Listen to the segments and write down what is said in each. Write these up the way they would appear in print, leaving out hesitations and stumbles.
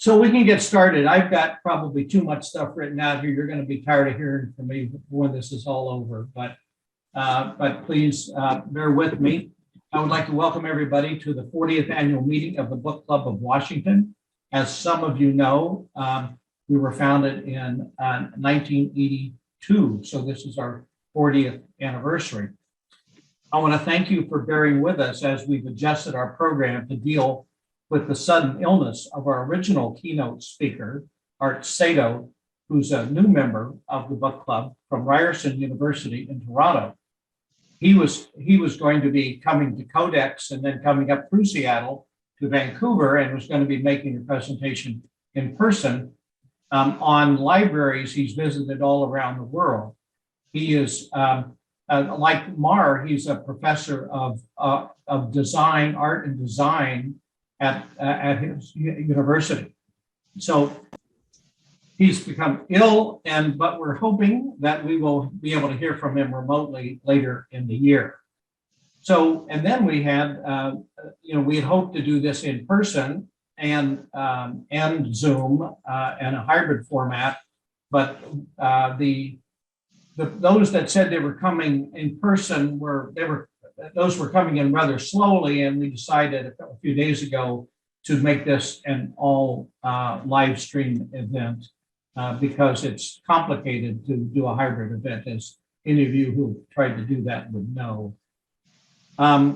So we can get started. I've got probably too much stuff written out here. You're going to be tired of hearing from me when this is all over, but please bear with me. I would like to welcome everybody to the 40th annual meeting of the Book Club of Washington. As some of you know, we were founded in 1982, so this is our 40th anniversary. I want to thank you for bearing with us as we've adjusted our program to deal with the sudden illness of our original keynote speaker, Art Sato, who's a new member of the book club from Ryerson University in Toronto. He was going to be coming to Codex and then coming up through Seattle to Vancouver and was going to be making a presentation in person on libraries he's visited all around the world. He is, like Mar, he's a professor of design, art and design at his university. So he's become ill, but we're hoping that we will be able to hear from him remotely later in the year. So, and then we had, we had hoped to do this in person and Zoom and a hybrid format, but those that said they were coming in person those were coming in rather slowly, and we decided a few days ago to make this an all live stream event because it's complicated to do a hybrid event, as any of you who tried to do that would know. I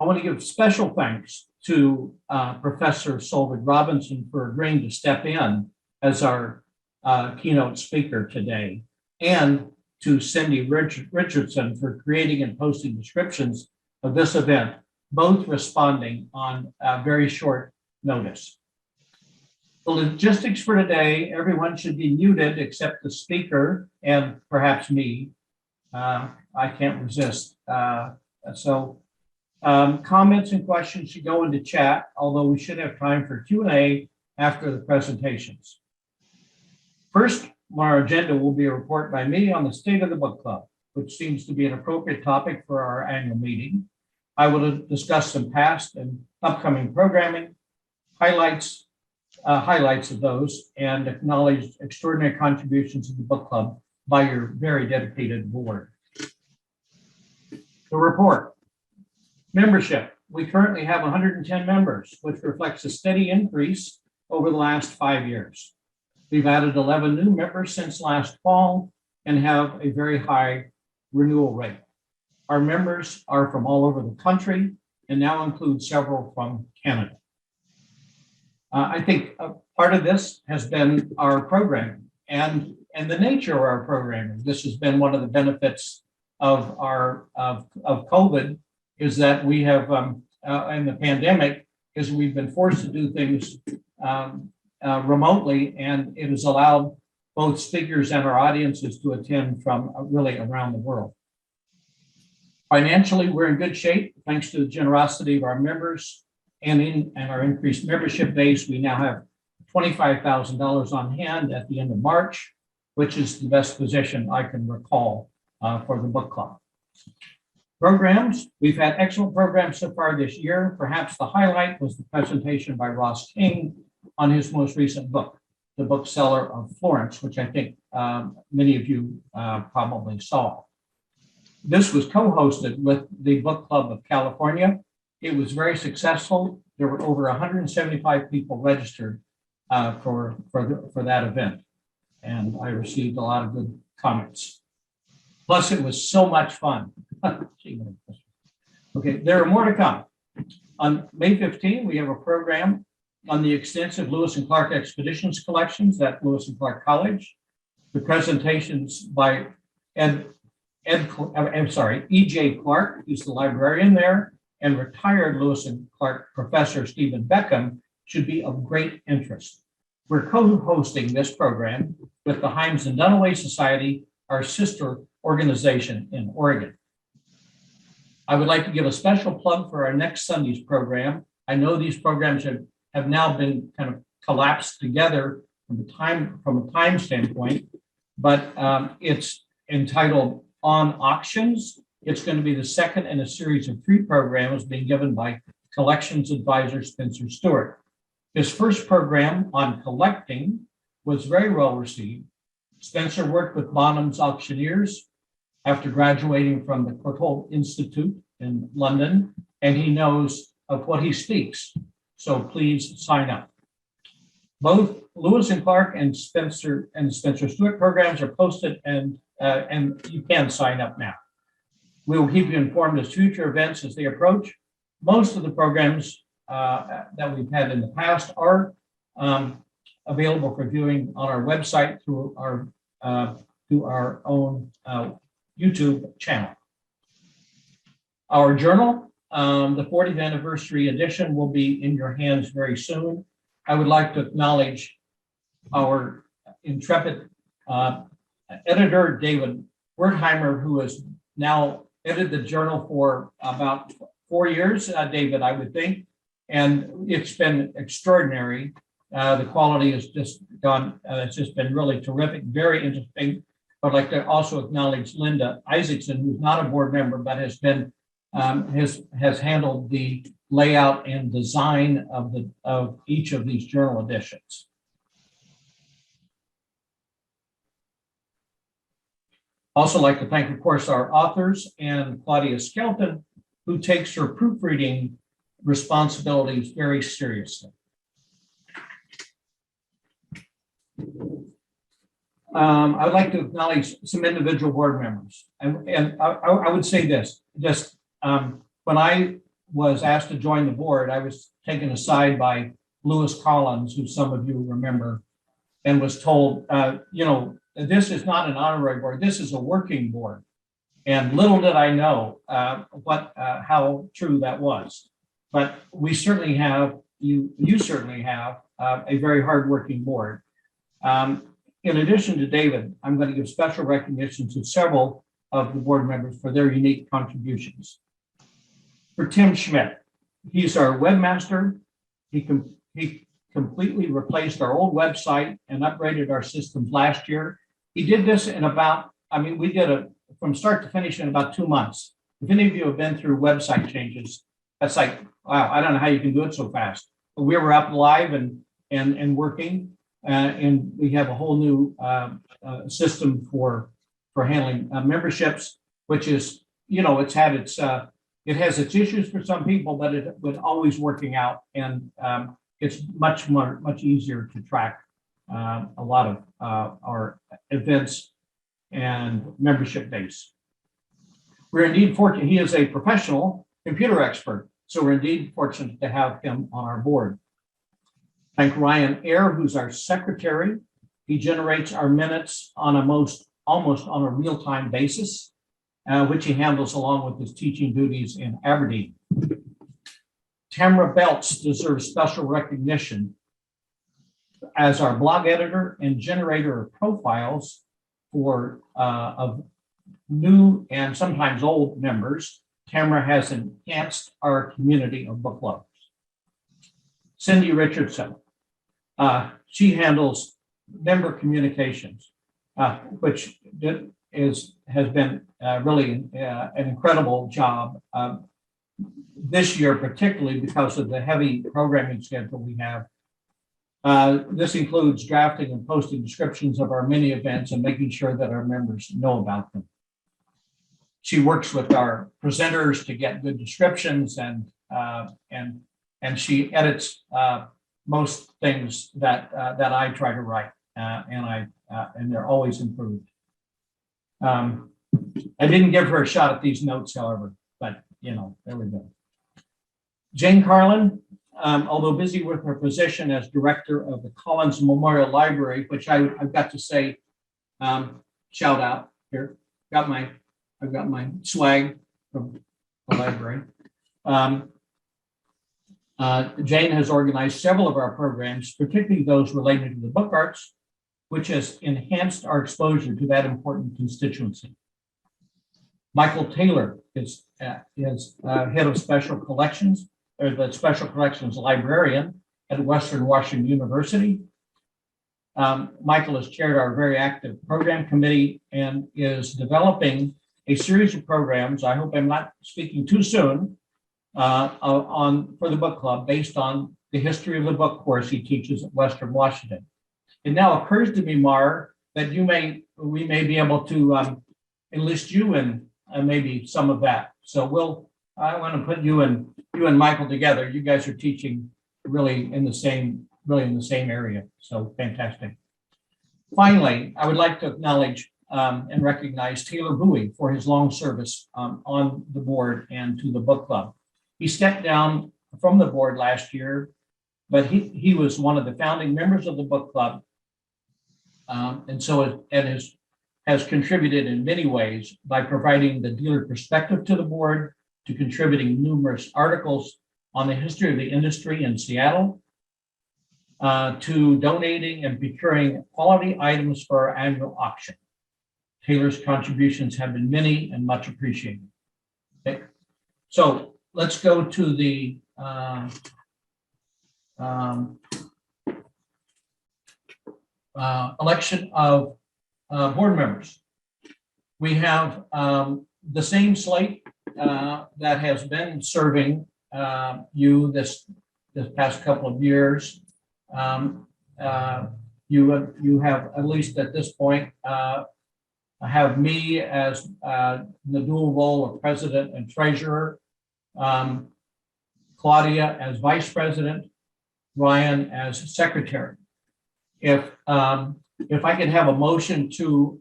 want to give special thanks to Professor Solveig Robinson for agreeing to step in as our keynote speaker today, and to Cindy Richardson for creating and posting descriptions of this event, both responding on very short notice. The logistics for today, everyone should be muted except the speaker and perhaps me. I can't resist. Comments and questions should go into chat, although we should have time for Q&A after the presentations. First on our agenda will be a report by me on the state of the book club, which seems to be an appropriate topic for our annual meeting. I will discuss some past and upcoming programming, highlights of those, and acknowledge extraordinary contributions of the book club by your very dedicated board. The report. Membership. We currently have 110 members, which reflects a steady increase over the last 5 years. We've added 11 new members since last fall and have a very high renewal rate. Our members are from all over the country and now include several from Canada. I think part of this has been our programming and the nature of our programming. This has been one of the benefits of COVID, is that we have, and the pandemic, is we've been forced to do things remotely, and it has allowed both speakers and our audiences to attend from really around the world. Financially, we're in good shape thanks to the generosity of our members and our increased membership base. We now have $25,000 on hand at the end of March, which is the best position I can recall for the book club. Programs, we've had excellent programs so far this year. Perhaps the highlight was the presentation by Ross King on his most recent book, The Bookseller of Florence, which I think many of you probably saw. This was co-hosted with the Book Club of California. It was very successful. There were over 175 people registered for that event, and I received a lot of good comments. Plus, it was so much fun. Okay, there are more to come. On May 15, we have a program on the extensive Lewis and Clark expeditions collections at Lewis and Clark College. The presentations by E.J. Clark, who's the librarian there, and retired Lewis and Clark professor Stephen Beckham should be of great interest. We're co-hosting this program with the Himes and Dunaway Society, our sister organization in Oregon. I would like to give a special plug for our next Sunday's program. I know these programs have now been kind of collapsed together from a time standpoint, but it's entitled On Auctions, It's going to be the second in a series of 3 programs being given by collections advisor Spencer Stewart. His first program on collecting was very well received. Spencer worked with Bonham's auctioneers after graduating from the Courtauld Institute in London, and he knows of what he speaks. So please sign up. Both Lewis and Clark and Spencer Stewart programs are posted, and you can sign up now. We will keep you informed as future events as they approach. Most of the programs that we've had in the past are available for viewing on our website through our own YouTube channel. Our journal, the 40th anniversary edition, will be in your hands very soon. I would like to acknowledge our intrepid editor, David Wertheimer, who has now edited the journal for about 4 years, David, I would think, and it's been extraordinary. The quality has just gone, it's just been really terrific, very interesting. I'd like to also acknowledge Linda Isaacson, who's not a board member, but has been has handled the layout and design of each of these journal editions. Also like to thank, of course, our authors and Claudia Skelton, who takes her proofreading responsibilities very seriously. I would like to acknowledge some individual board members. And I would say this, just when I was asked to join the board, I was taken aside by Lewis Collins, who some of you remember, and was told, you know, this is not an honorary board, this is a working board. And little did I know how true that was. But we certainly have, you certainly have a very hardworking board. In addition to David, I'm going to give special recognition to several of the board members for their unique contributions. For Tim Schmidt, he's our webmaster. He completely replaced our old website and upgraded our systems last year. He did this in about, I mean, we did it from start to finish in about 2 months. If any of you have been through website changes, that's like, wow, I don't know how you can do it so fast. But we were up live and working, and we have a whole new system for handling memberships, which is, you know, it has its issues for some people, but it was always working out, and it's much easier to track a lot of our events and membership base. We're indeed fortunate. He is a professional computer expert, so we're indeed fortunate to have him on our board. Thank Ryan Eyre, who's our secretary. He generates our minutes on almost on a real-time basis, which he handles along with his teaching duties in Aberdeen. Tamara Belts deserves special recognition as our blog editor and generator of profiles for of new and sometimes old members. Tamara has enhanced our community of book lovers. Cindy Richardson, she handles member communications, which has been really an incredible job this year, particularly because of the heavy programming schedule we have. This includes drafting and posting descriptions of our mini events and making sure that our members know about them. She works with our presenters to get good descriptions, and she edits most things that I try to write, and they're always improved. I didn't give her a shot at these notes, however, but you know, there we go. Jane Carlin, although busy with her position as director of the Collins Memorial Library, which I've got to say, shout out here. I've got my swag from the library. Jane has organized several of our programs, particularly those related to the book arts, which has enhanced our exposure to that important constituency. Michael Taylor is head of special collections, or the special collections librarian at Western Washington University. Michael has chaired our very active program committee and is developing a series of programs. I hope I'm not speaking too soon for the book club based on the history of the book course he teaches at Western Washington. It now occurs to me, Mar, that we may be able to enlist you in maybe some of that. So I want to put you and Michael together. You guys are teaching really in the same area. So fantastic. Finally, I would like to acknowledge and recognize Taylor Bowie for his long service on the board and to the book club. He stepped down from the board last year, but he was one of the founding members of the book club, and has contributed in many ways by providing the dealer perspective to the board, to contributing numerous articles on the history of the industry in Seattle, to donating and procuring quality items for our annual auction. Taylor's contributions have been many and much appreciated. Okay. So let's go to the election of board members. We have the same slate that has been serving you this past couple of years. You have, at least at this point, have me as the dual role of president and treasurer, Claudia as vice president, Ryan as secretary. If I could have a motion to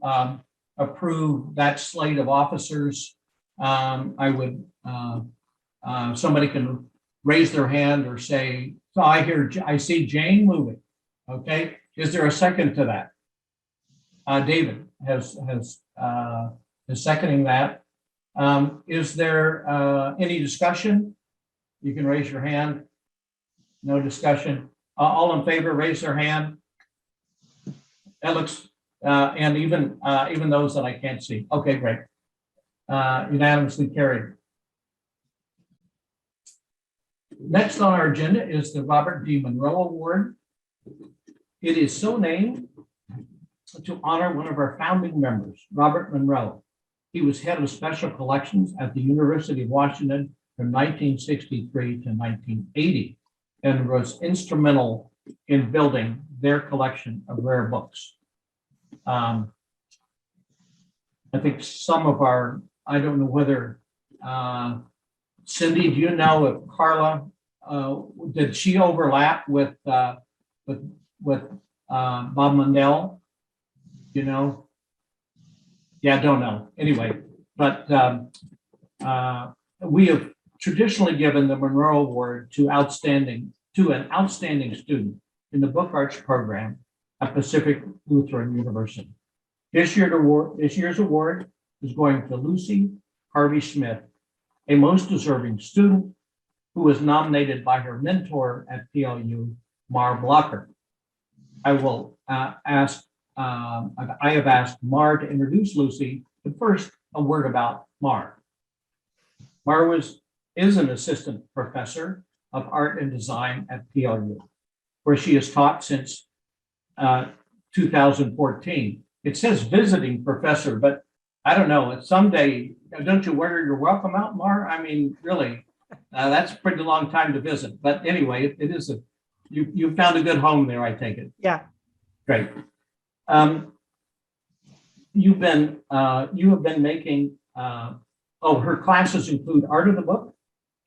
approve that slate of officers, I would. Somebody can raise their hand or say, "So I see Jane moving." Okay, is there a second to that? David is seconding that. Is there any discussion? You can raise your hand. No discussion. All in favor, raise their hand. That looks, and even those that I can't see. Okay, great. Unanimously carried. Next on our agenda is the Robert D. Monroe Award. It is so named to honor one of our founding members, Robert Monroe. He was head of special collections at the University of Washington from 1963 to 1980 and was instrumental in building their collection of rare books. I think some of our, I don't know whether, Cindy, do you know if Carla, did she overlap with Bob Mundell? You know? Yeah, I don't know. Anyway, but we have traditionally given the Monroe Award to an outstanding student in the book arts program at Pacific Lutheran University. This year's award is going to Lucy Harvey-Smith, a most deserving student who was nominated by her mentor at PLU, Mar Blocker. I have asked Mar to introduce Lucy, but first a word about Mar. Mar is an assistant professor of art and design at PLU, where she has taught since 2014. It says visiting professor, but I don't know. Someday, don't you wear your welcome out, Mar? I mean, really, that's a pretty long time to visit. But anyway, it is you found a good home there, I take it. Yeah. Great. You have been making. Her classes include art of the book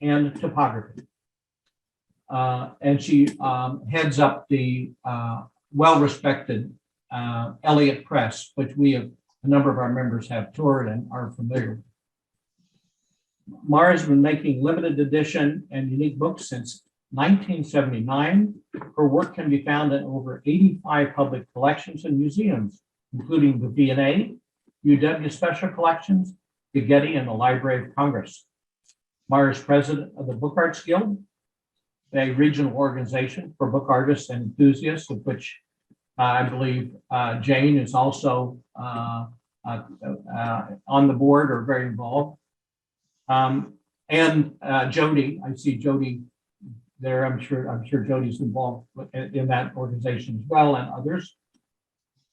and topography, and she heads up the well-respected Elliott Press, which a number of our members have toured and are familiar with. Mar has been making limited edition and unique books since 1979. Her work can be found in over 85 public collections and museums, including the V&A, UW Special Collections, the Getty, and the Library of Congress. Mar is president of the Book Arts Guild, a regional organization for book artists and enthusiasts, of which I believe Jane is also on the board or very involved. And Jody, I see Jody there. I'm sure Jody's involved in that organization as well, and others.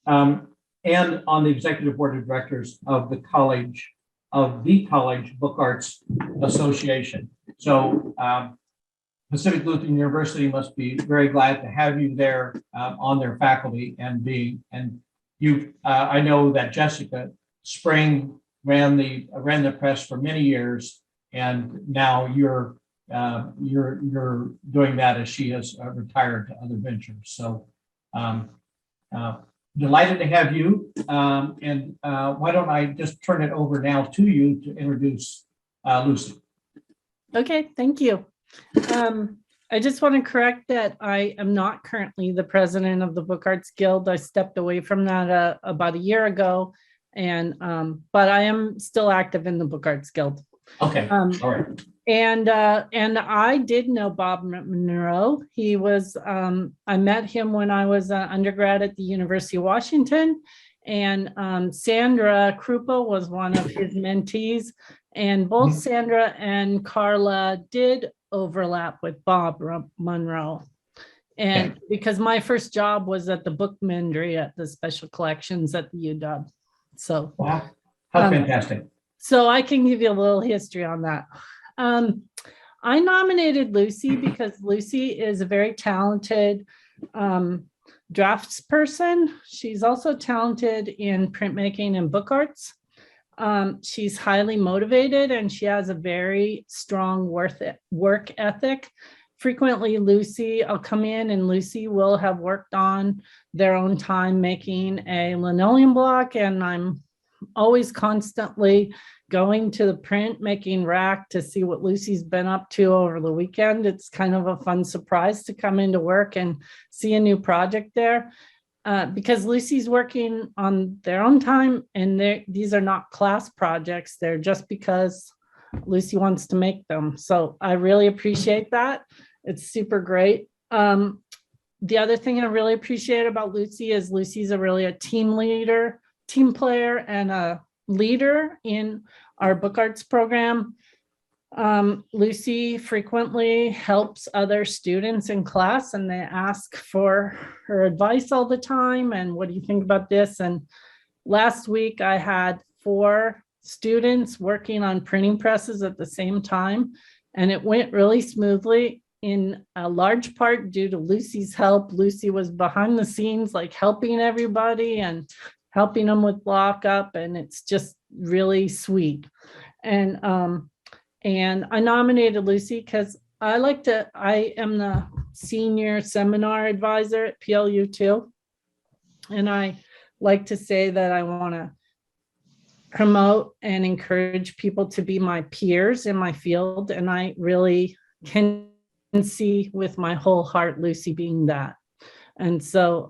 And on the executive board of directors of the College of the College Book Arts Association. So Pacific Lutheran University must be very glad to have you there on their faculty and you. I know that Jessica Spring ran the press for many years, and now you're doing that as she has retired to other ventures. So delighted to have you. And why don't I just turn it over now to you to introduce Lucy. Okay, thank you. I just want to correct that I am not currently the president of the Book Arts Guild. I stepped away from that about a year ago, and but I am still active in the Book Arts Guild. Okay, all right. And I did know Bob Monroe. He was, I met him when I was an undergrad at the University of Washington, and Sandra Krupa was one of his mentees, and both Sandra and Carla did overlap with Bob Monroe. And because my first job was at the book Mindry at the special collections at the UW. So wow, how fantastic. So I can give you a little history on that. I nominated Lucy because Lucy is a very talented draftsperson. She's also talented in printmaking and book arts. She's highly motivated and she has a very strong work ethic. Frequently, I'll come in and Lucy will have worked on their own time making a linoleum block, and I'm always constantly going to the print making rack to see what Lucy's been up to over the weekend. It's kind of a fun surprise to come into work and see a new project there. Because Lucy's working on their own time, and these are not class projects. They're just because Lucy wants to make them. So I really appreciate that. It's super great. The other thing I really appreciate about Lucy is Lucy's really a team leader, team player, and a leader in our book arts program. Lucy frequently helps other students in class, and they ask for her advice all the time. And what do you think about this? And last week I had 4 students working on printing presses at the same time, and it went really smoothly, in a large part due to Lucy's help. Lucy was behind the scenes, like helping everybody and helping them with lockup, and it's just really sweet. And I nominated Lucy because I am the senior seminar advisor at PLU too. And I like to say that I want to promote and encourage people to be my peers in my field. And I really can see with my whole heart Lucy being that. And so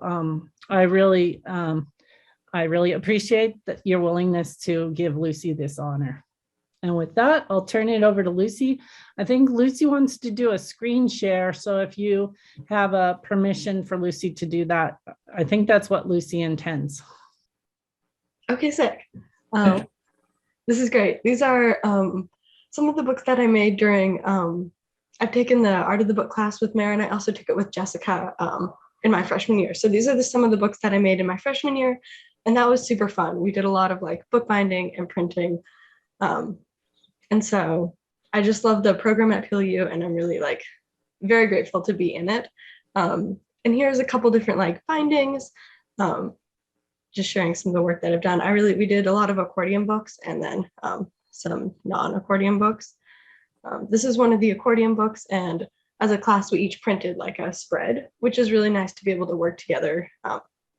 I really appreciate that your willingness to give Lucy this honor. And with that, I'll turn it over to Lucy. I think Lucy wants to do a screen share. So if you have a permission for Lucy to do that, I think that's what Lucy intends. Okay, sick. This is great. These are some of the books that I made during, I've taken the Art of the Book class with Mary, and I also took it with Jessica in my freshman year. So these are some of the books that I made in my freshman year, and that was super fun. We did a lot of like bookbinding and printing. And so I just love the program at PLU, and I'm really like very grateful to be in it. And here's a couple different like findings, just sharing some of the work that I've done. We did a lot of accordion books and then some non-accordion books. This is one of the accordion books, and as a class, we each printed like a spread, which is really nice to be able to work together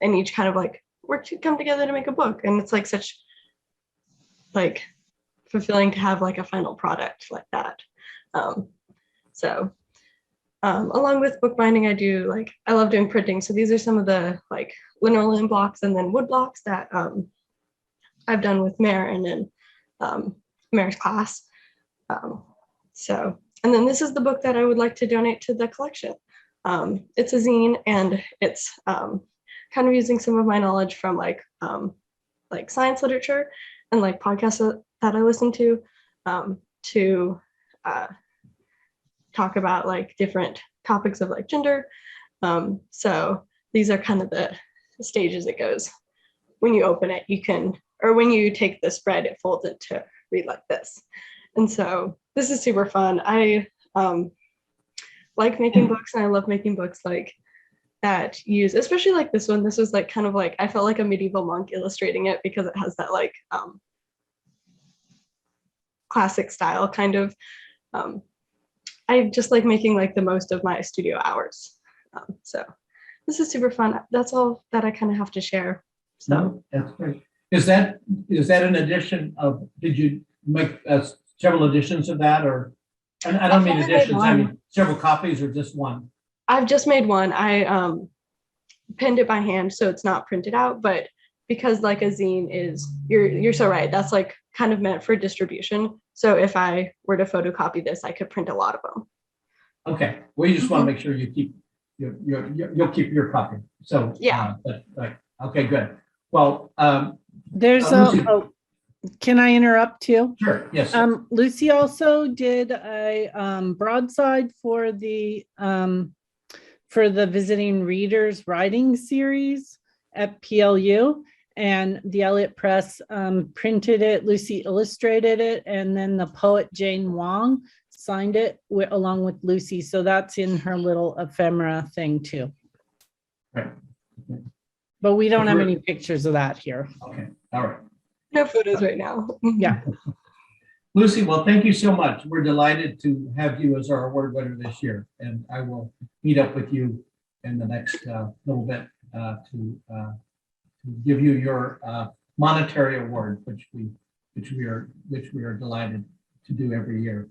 and each kind of like work to come together to make a book. And it's like such like fulfilling to have like a final product like that. So along with bookbinding, I love doing printing. So these are some of the like linoleum blocks and then wood blocks that I've done with Mare and in Mare's class. And then this is the book that I would like to donate to the collection. It's a zine, and it's kind of using some of my knowledge from like science literature and like podcasts that I listen to talk about like different topics of like gender. So these are kind of the stages it goes. When you open it, when you take the spread, it folds into read like this. And so this is super fun. I like making books, and I love making books like that use, especially like this one. This was like kind of like, I felt like a medieval monk illustrating it because it has that like classic style kind of. I just like making like the most of my studio hours. So this is super fun. That's all that I kind of have to share. So No, that's great. Is that an edition of, did you make several editions of that, or, and I don't I've mean only made editions, I one. mean several copies or just one? I've just made one. I pinned it by hand, so it's not printed out, but because like a zine is, you're so right, that's like kind of meant for distribution. So if I were to photocopy this, I could print a lot of them. Okay, well, you just want to make sure you keep, you'll keep your copy. So, Yeah. right. Okay, good. Well, There's Lucy. can I interrupt you? Sure, yes. Lucy also did a broadside for the visiting readers writing series at PLU, and the Elliott Press printed it. Lucy illustrated it, and then the poet Jane Wong signed it along with Lucy. So that's in her little ephemera thing too. Right. But we don't have any pictures of that here. Okay, all right. No photos right now. Yeah. Lucy, well, thank you so much. We're delighted to have you as our award winner this year, and I will meet up with you in the next little bit to give you your monetary award, which we are delighted to do every year.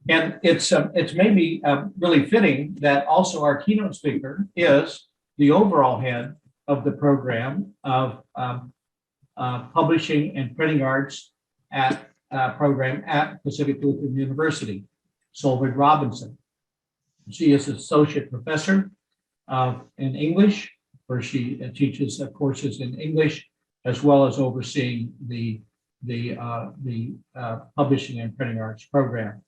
And it's maybe really fitting that also our keynote speaker is the overall head of the program of publishing and printing arts at program at Pacific Lutheran University, Solveig Robinson. She is associate professor in English, where she teaches courses in English, as well as overseeing the publishing and printing arts program.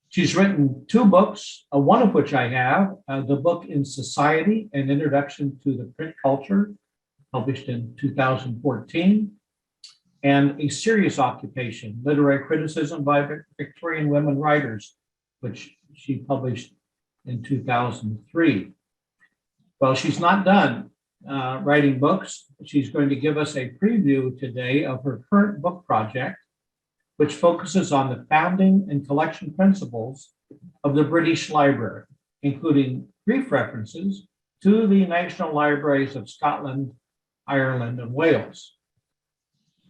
She's written 2 books, one of which I have, the book In Society, An Introduction to the Print Culture, published in 2014, and A Serious Occupation, Literary Criticism by Victorian Women Writers, which she published in 2003. Well, she's not done writing books. She's going to give us a preview today of her current book project, which focuses on the founding and collection principles of the British Library, including brief references to the National Libraries of Scotland, Ireland, and Wales.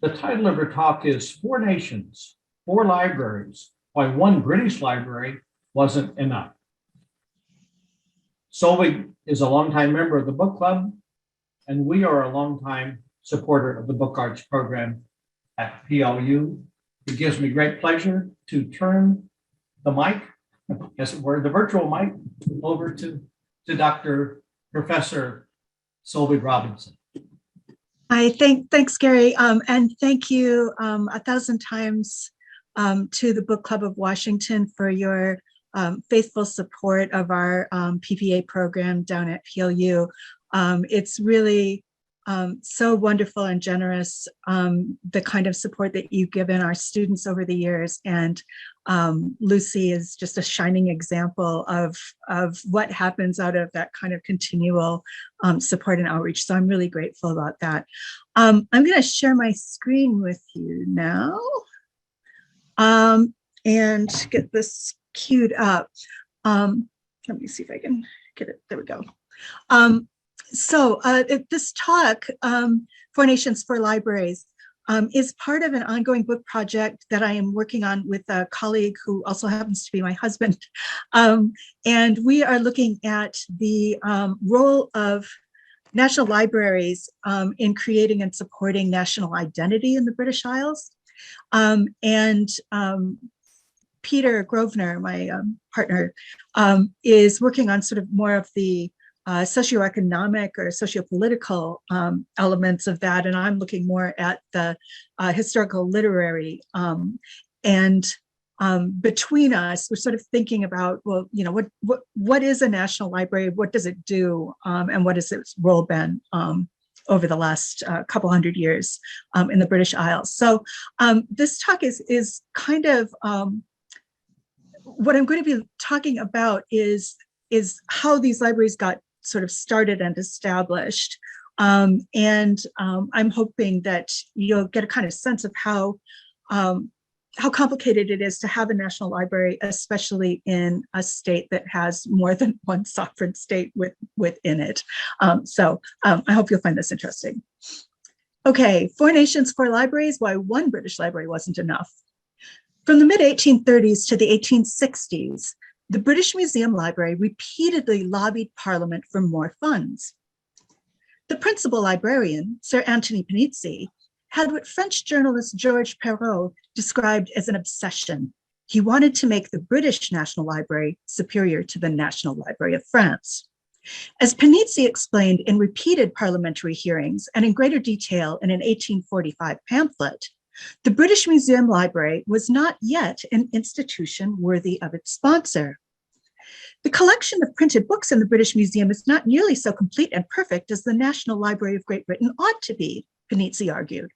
The title of her talk is 4 Nations, 4 Libraries, Why One British Library Wasn't Enough. Solveig is a longtime member of the book club, and we are a longtime supporter of the book arts program at PLU. It gives me great pleasure to turn the mic, as it were, the virtual mic, over to Dr. Professor Solveig Robinson. Thanks, Gary, and thank you 1,000 times to the Book Club of Washington for your faithful support of our PPA program down at PLU. It's really so wonderful and generous, the kind of support that you've given our students over the years. And Lucy is just a shining example of what happens out of that kind of continual support and outreach. So I'm really grateful about that. I'm going to share my screen with you now and get this queued up. Let me see if I can get it. There we go. So this talk, 4 Nations, 4 Libraries, is part of an ongoing book project that I am working on with a colleague who also happens to be my husband. And we are looking at the role of national libraries in creating and supporting national identity in the British Isles. Peter Grosvenor, my partner, is working on sort of more of the socioeconomic or sociopolitical elements of that, and I'm looking more at the historical literary. Between us, we're sort of thinking about, well, you know, what is a national library? What does it do? And what has its role been over the last couple hundred years in the British Isles. So this talk is kind of, what I'm going to be talking about is how these libraries got sort of started and established. I'm hoping that you'll get a kind of sense of how complicated it is to have a national library, especially in a state that has more than one sovereign state within it. So I hope you'll find this interesting. Okay, 4 nations, 4 libraries, why one British library wasn't enough. From the mid-1830s to the 1860s, the British Museum Library repeatedly lobbied Parliament for more funds. The principal librarian, Sir Anthony Panizzi, had what French journalist Georges Perrault described as an obsession. He wanted to make the British National Library superior to the National Library of France. As Panizzi explained in repeated parliamentary hearings and in greater detail in an 1845 pamphlet, the British Museum Library was not yet an institution worthy of its sponsor. The collection of printed books in the British Museum is not nearly so complete and perfect as the National Library of Great Britain ought to be, Panizzi argued.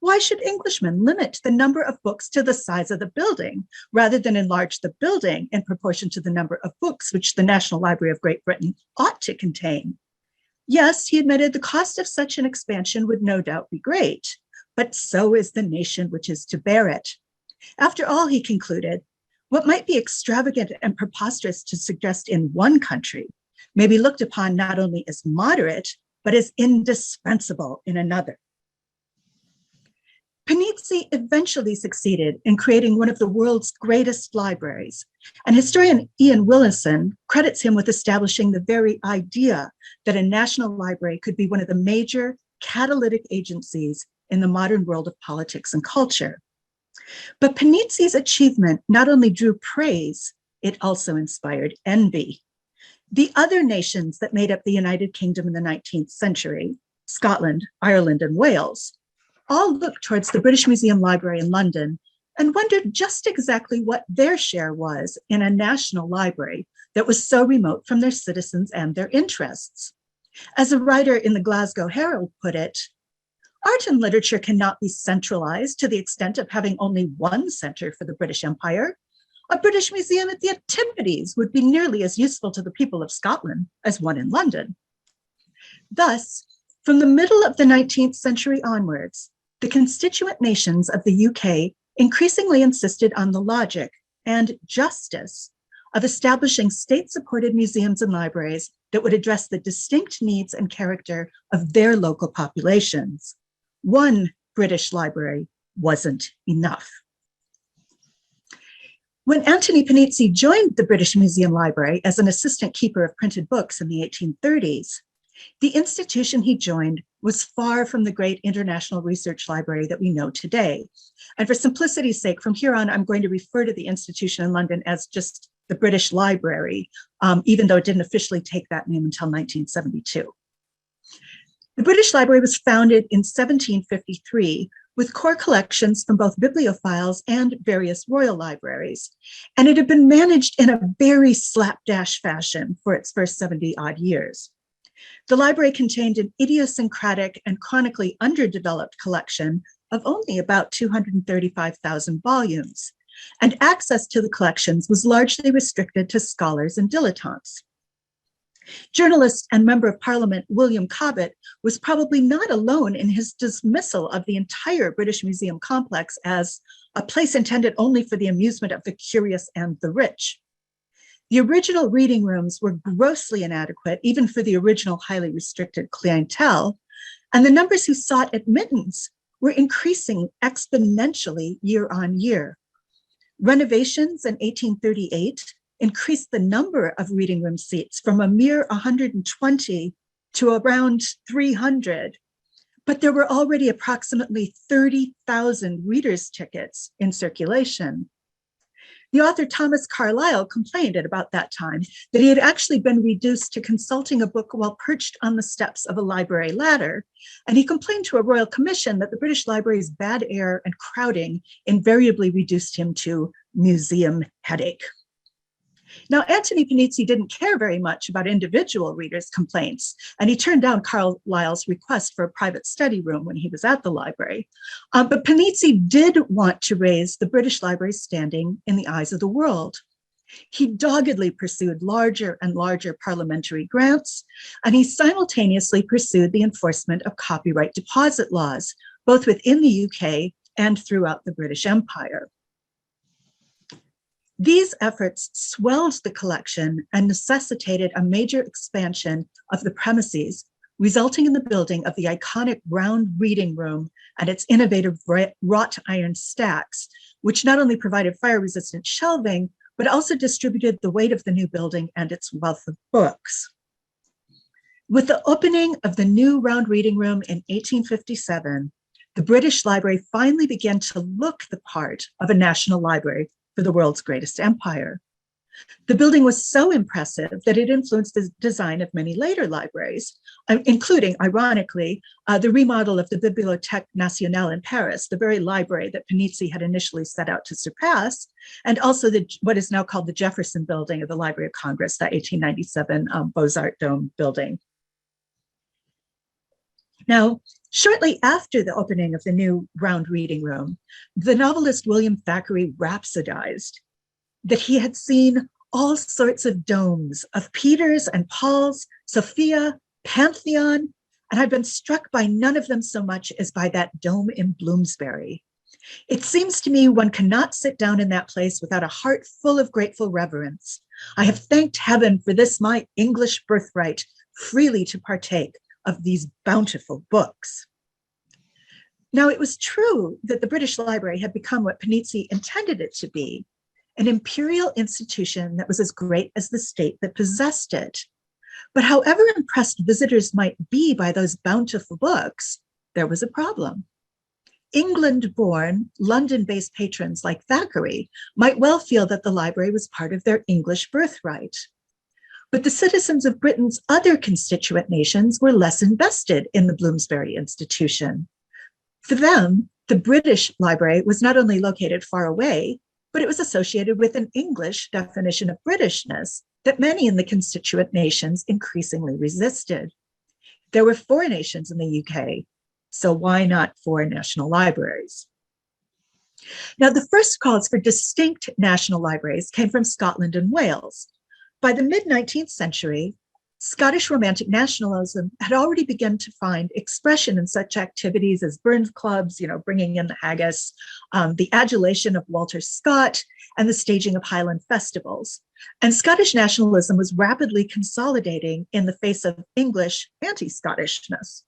Why should Englishmen limit the number of books to the size of the building rather than enlarge the building in proportion to the number of books which the National Library of Great Britain ought to contain? Yes, he admitted the cost of such an expansion would no doubt be great, but so is the nation which is to bear it. After all, he concluded, what might be extravagant and preposterous to suggest in one country may be looked upon not only as moderate, but as indispensable in another. Panizzi eventually succeeded in creating one of the world's greatest libraries, and historian Ian Willison credits him with establishing the very idea that a national library could be one of the major catalytic agencies in the modern world of politics and culture. But Panizzi's achievement not only drew praise, it also inspired envy. The other nations that made up the United Kingdom in the 19th century, Scotland, Ireland, and Wales, all looked towards the British Museum Library in London and wondered just exactly what their share was in a national library that was so remote from their citizens and their interests. As a writer in the Glasgow Herald put it, art and literature cannot be centralized to the extent of having only one center for the British Empire. A British museum at the Antipodes would be nearly as useful to the people of Scotland as one in London. Thus, from the middle of the 19th century onwards, the constituent nations of the UK increasingly insisted on the logic and justice of establishing state-supported museums and libraries that would address the distinct needs and character of their local populations. One British library wasn't enough. When Anthony Panizzi joined the British Museum Library as an assistant keeper of printed books in the 1830s, the institution he joined was far from the great international research library that we know today. And for simplicity's sake, from here on, I'm going to refer to the institution in London as just the British Library, even though it didn't officially take that name until 1972. The British Library was founded in 1753 with core collections from both bibliophiles and various royal libraries, and it had been managed in a very slapdash fashion for its first 70-odd years. The library contained an idiosyncratic and chronically underdeveloped collection of only about 235,000 volumes, and access to the collections was largely restricted to scholars and dilettantes. Journalist and Member of Parliament William Cobbett was probably not alone in his dismissal of the entire British Museum complex as a place intended only for the amusement of the curious and the rich. The original reading rooms were grossly inadequate, even for the original highly restricted clientele, and the numbers who sought admittance were increasing exponentially year on year. Renovations in 1838 increased the number of reading room seats from a mere 120 to around 300, but there were already approximately 30,000 readers' tickets in circulation. The author Thomas Carlyle complained at about that time that he had actually been reduced to consulting a book while perched on the steps of a library ladder, and he complained to a royal commission that the British Library's bad air and crowding invariably reduced him to museum headache. Now, Anthony Panizzi didn't care very much about individual readers' complaints, and he turned down Carlyle's request for a private study room when he was at the library. But Panizzi did want to raise the British Library's standing in the eyes of the world. He doggedly pursued larger and larger parliamentary grants, and he simultaneously pursued the enforcement of copyright deposit laws, both within the UK and throughout the British Empire. These efforts swelled the collection and necessitated a major expansion of the premises, resulting in the building of the iconic round reading room and its innovative wrought iron stacks, which not only provided fire-resistant shelving, but also distributed the weight of the new building and its wealth of books. With the opening of the new round reading room in 1857, the British Library finally began to look the part of a national library for the world's greatest empire. The building was so impressive that it influenced the design of many later libraries, including, ironically, the remodel of the Bibliothèque Nationale in Paris, the very library that Panizzi had initially set out to surpass, and also what is now called the Jefferson Building of the Library of Congress, that 1897 Beaux-Arts Dome building. Now, shortly after the opening of the new round reading room, the novelist William Thackeray rhapsodized that he had seen all sorts of domes of Peter's and Paul's, Sophia, Pantheon, and I've been struck by none of them so much as by that dome in Bloomsbury. It seems to me one cannot sit down in that place without a heart full of grateful reverence. I have thanked heaven for this my English birthright, freely to partake of these bountiful books. Now, it was true that the British Library had become what Panizzi intended it to be, an imperial institution that was as great as the state that possessed it. But however impressed visitors might be by those bountiful books, there was a problem. England-born, London-based patrons like Thackeray might well feel that the library was part of their English birthright. But the citizens of Britain's other constituent nations were less invested in the Bloomsbury institution. For them, the British Library was not only located far away, but it was associated with an English definition of Britishness that many in the constituent nations increasingly resisted. There were 4 nations in the UK, so why not 4 national libraries? Now, the first calls for distinct national libraries came from Scotland and Wales. By the mid-19th century, Scottish Romantic nationalism had already begun to find expression in such activities as Burns clubs, bringing in the haggis, the adulation of Walter Scott, and the staging of Highland festivals. And Scottish nationalism was rapidly consolidating in the face of English anti-Scottishness.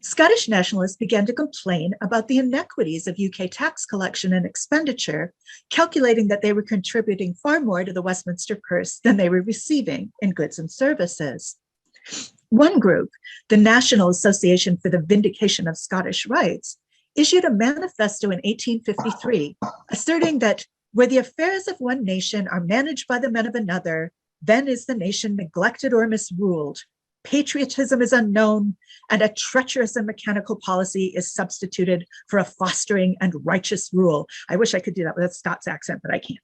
Scottish nationalists began to complain about the inequities of UK tax collection and expenditure, calculating that they were contributing far more to the Westminster purse than they were receiving in goods and services. One group, the National Association for the Vindication of Scottish Rights, issued a manifesto in 1853, asserting that where the affairs of one nation are managed by the men of another, then is the nation neglected or misruled. Patriotism is unknown, and a treacherous and mechanical policy is substituted for a fostering and righteous rule. I wish I could do that with a Scots accent, but I can't.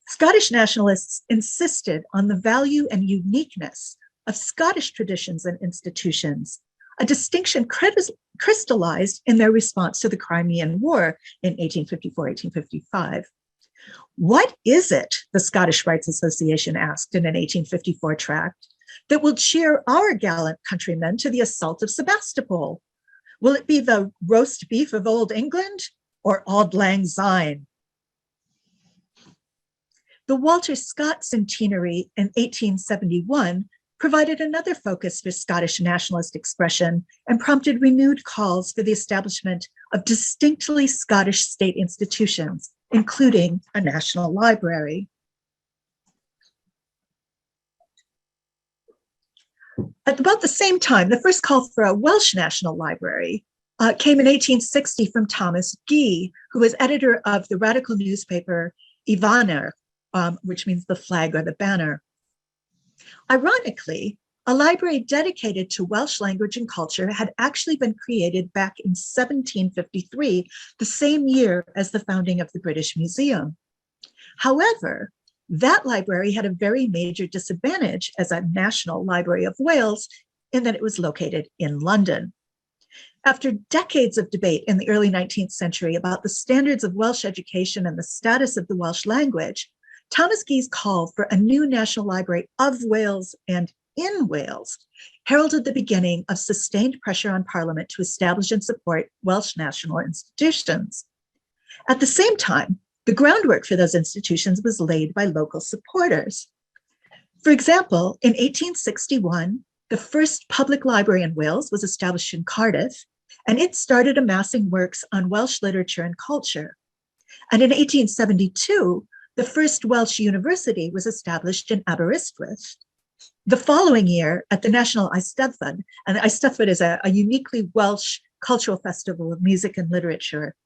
Scottish nationalists insisted on the value and uniqueness of Scottish traditions and institutions, a distinction crystallized in their response to the Crimean War in 1854-1855. What is it, the Scottish Rights Association asked in an 1854 tract, that will cheer our gallant countrymen to the assault of Sebastopol? Will it be the roast beef of old England or Auld Lang Syne? The Walter Scott centenary in 1871 provided another focus for Scottish nationalist expression and prompted renewed calls for the establishment of distinctly Scottish state institutions, including a national library. At about the same time, the first call for a Welsh National Library came in 1860 from Thomas Gee, who was editor of the radical newspaper Ifaner, which means the flag or the banner. Ironically, a library dedicated to Welsh language and culture had actually been created back in 1753, the same year as the founding of the British Museum. However, That library had a very major disadvantage as a National Library of Wales in that it was located in London. After decades of debate in the early 19th century about the standards of Welsh education and the status of the Welsh language, Thomas Gie's call for a new National Library of Wales and in Wales heralded the beginning of sustained pressure on Parliament to establish and support Welsh national institutions. At the same time, the groundwork for those institutions was laid by local supporters. For example, in 1861, the first public library in Wales was established in Cardiff, and it started amassing works on Welsh literature and culture. And in 1872, the first Welsh university was established in Aberystwyth. The following year, at the National Eisteddfod, and Eisteddfod is a uniquely Welsh cultural festival of music and literature,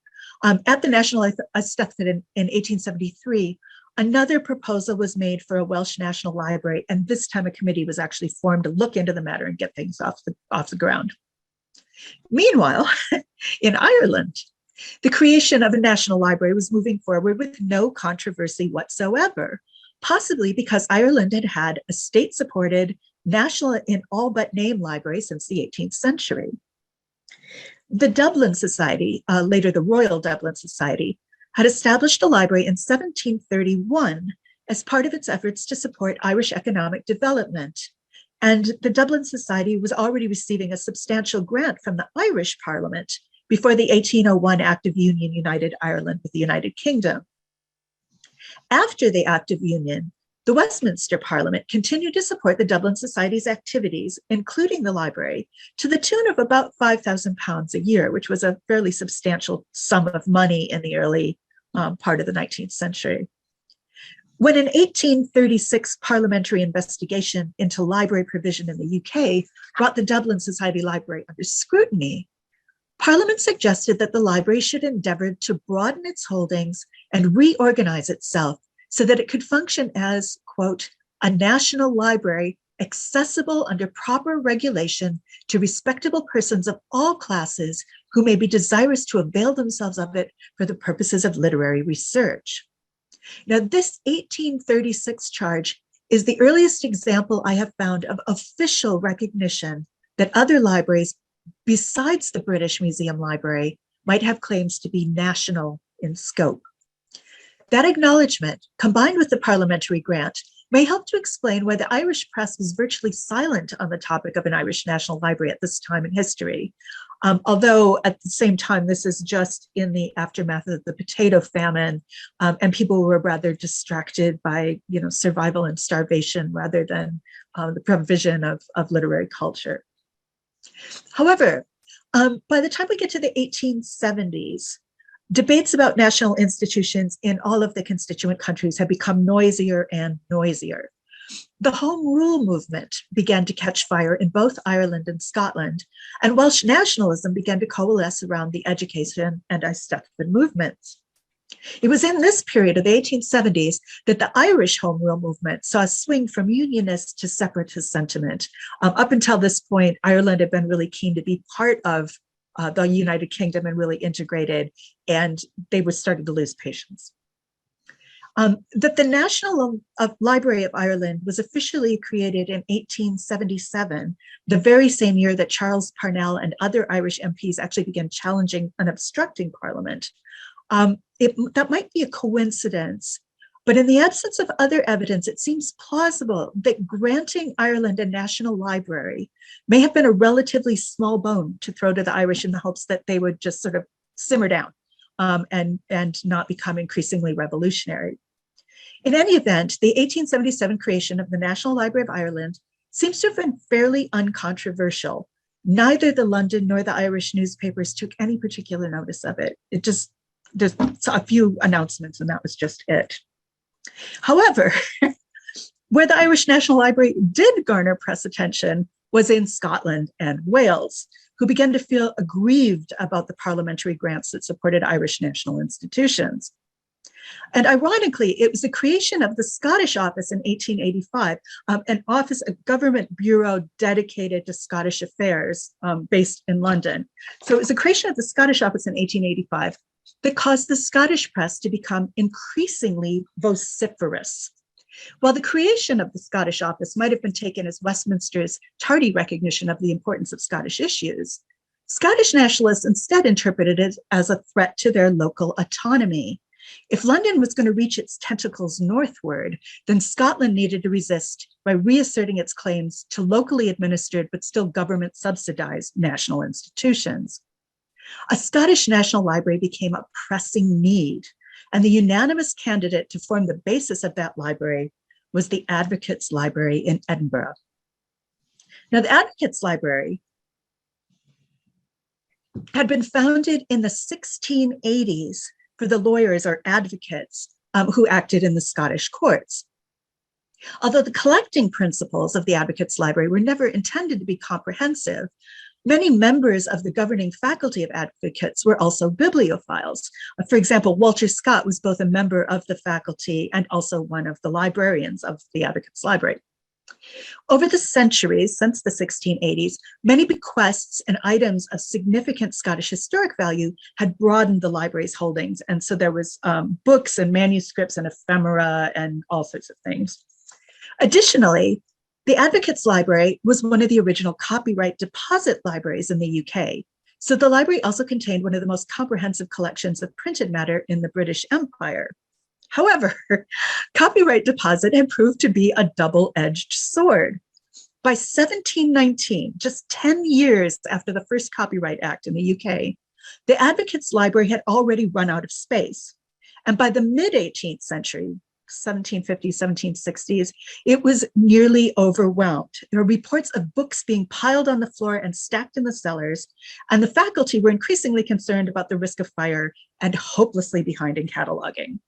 at the National Eisteddfod in 1873, another proposal was made for a Welsh National Library, and this time a committee was actually formed to look into the matter and get things off the ground. Meanwhile, in Ireland, the creation of a national library was moving forward with no controversy whatsoever, possibly because Ireland had had a state-supported national in all but name library since the 18th century. The Dublin Society, later the Royal Dublin Society, had established a library in 1731 as part of its efforts to support Irish economic development. And the Dublin Society was already receiving a substantial grant from the Irish Parliament before the 1801 Act of Union united Ireland with the United Kingdom. After the Act of Union, the Westminster Parliament continued to support the Dublin Society's activities, including the library, to the tune of about £5,000 a year, which was a fairly substantial sum of money in the early part of the 19th century. When an 1836 parliamentary investigation into library provision in the UK brought the Dublin Society Library under scrutiny, Parliament suggested that the library should endeavor to broaden its holdings and reorganize itself so that it could function as, quote, a national library accessible under proper regulation to respectable persons of all classes who may be desirous to avail themselves of it for the purposes of literary research. Now, this 1836 charge is the earliest example I have found of official recognition that other libraries besides the British Museum Library might have claims to be national in scope. That acknowledgement, combined with the parliamentary grant, may help to explain why the Irish press was virtually silent on the topic of an Irish National Library at this time in history. Although at the same time, this is just in the aftermath of the potato famine, and people were rather distracted by, survival and starvation rather than the provision of literary culture. However, by the time we get to the 1870s, debates about national institutions in all of the constituent countries have become noisier and noisier. The Home Rule movement began to catch fire in both Ireland and Scotland, and Welsh nationalism began to coalesce around the education and Eisteddfod movements. It was in this period of the 1870s that the Irish Home Rule movement saw a swing from unionist to separatist sentiment. Up until this point, Ireland had been really keen to be part of the United Kingdom and really integrated, and they were starting to lose patience. That the National Library of Ireland was officially created in 1877, the very same year that Charles Parnell and other Irish MPs actually began challenging and obstructing Parliament. That might be a coincidence, but in the absence of other evidence, it seems plausible that granting Ireland a national library may have been a relatively small bone to throw to the Irish in the hopes that they would just sort of simmer down and not become increasingly revolutionary. In any event, the 1877 creation of the National Library of Ireland seems to have been fairly uncontroversial. Neither the London nor the Irish newspapers took any particular notice of it. There's a few announcements, and that was just it. However, where the Irish National Library did garner press attention was in Scotland and Wales, who began to feel aggrieved about the parliamentary grants that supported Irish national institutions. And ironically, it was the creation of the Scottish Office in 1885, an office, a government bureau dedicated to Scottish affairs based in London. So it was the creation of the Scottish Office in 1885 that caused the Scottish press to become increasingly vociferous. While the creation of the Scottish office might have been taken as Westminster's tardy recognition of the importance of Scottish issues, Scottish nationalists instead interpreted it as a threat to their local autonomy. If London was going to reach its tentacles northward, then Scotland needed to resist by reasserting its claims to locally administered but still government subsidized national institutions. A Scottish National Library became a pressing need, and the unanimous candidate to form the basis of that library was the Advocates' Library in Edinburgh. Now, the Advocates' Library had been founded in the 1680s for the lawyers or advocates who acted in the Scottish courts. Although the collecting principles of the Advocates' Library were never intended to be comprehensive, many members of the governing faculty of advocates were also bibliophiles. For example, Walter Scott was both a member of the faculty and also one of the librarians of the Advocates' Library. Over the centuries, since the 1680s, many bequests and items of significant Scottish historic value had broadened the library's holdings. And so there was books and manuscripts and ephemera and all sorts of things. Additionally, the Advocates' Library was one of the original copyright deposit libraries in the UK. So the library also contained one of the most comprehensive collections of printed matter in the British Empire. However, copyright deposit had proved to be a double-edged sword. By 1719, just 10 years after the first Copyright Act in the UK, the Advocates' Library had already run out of space. And by the mid-18th century, 1750s, 1760s, it was nearly overwhelmed. There were reports of books being piled on the floor and stacked in the cellars, and the faculty were increasingly concerned about the risk of fire and hopelessly behind in cataloging.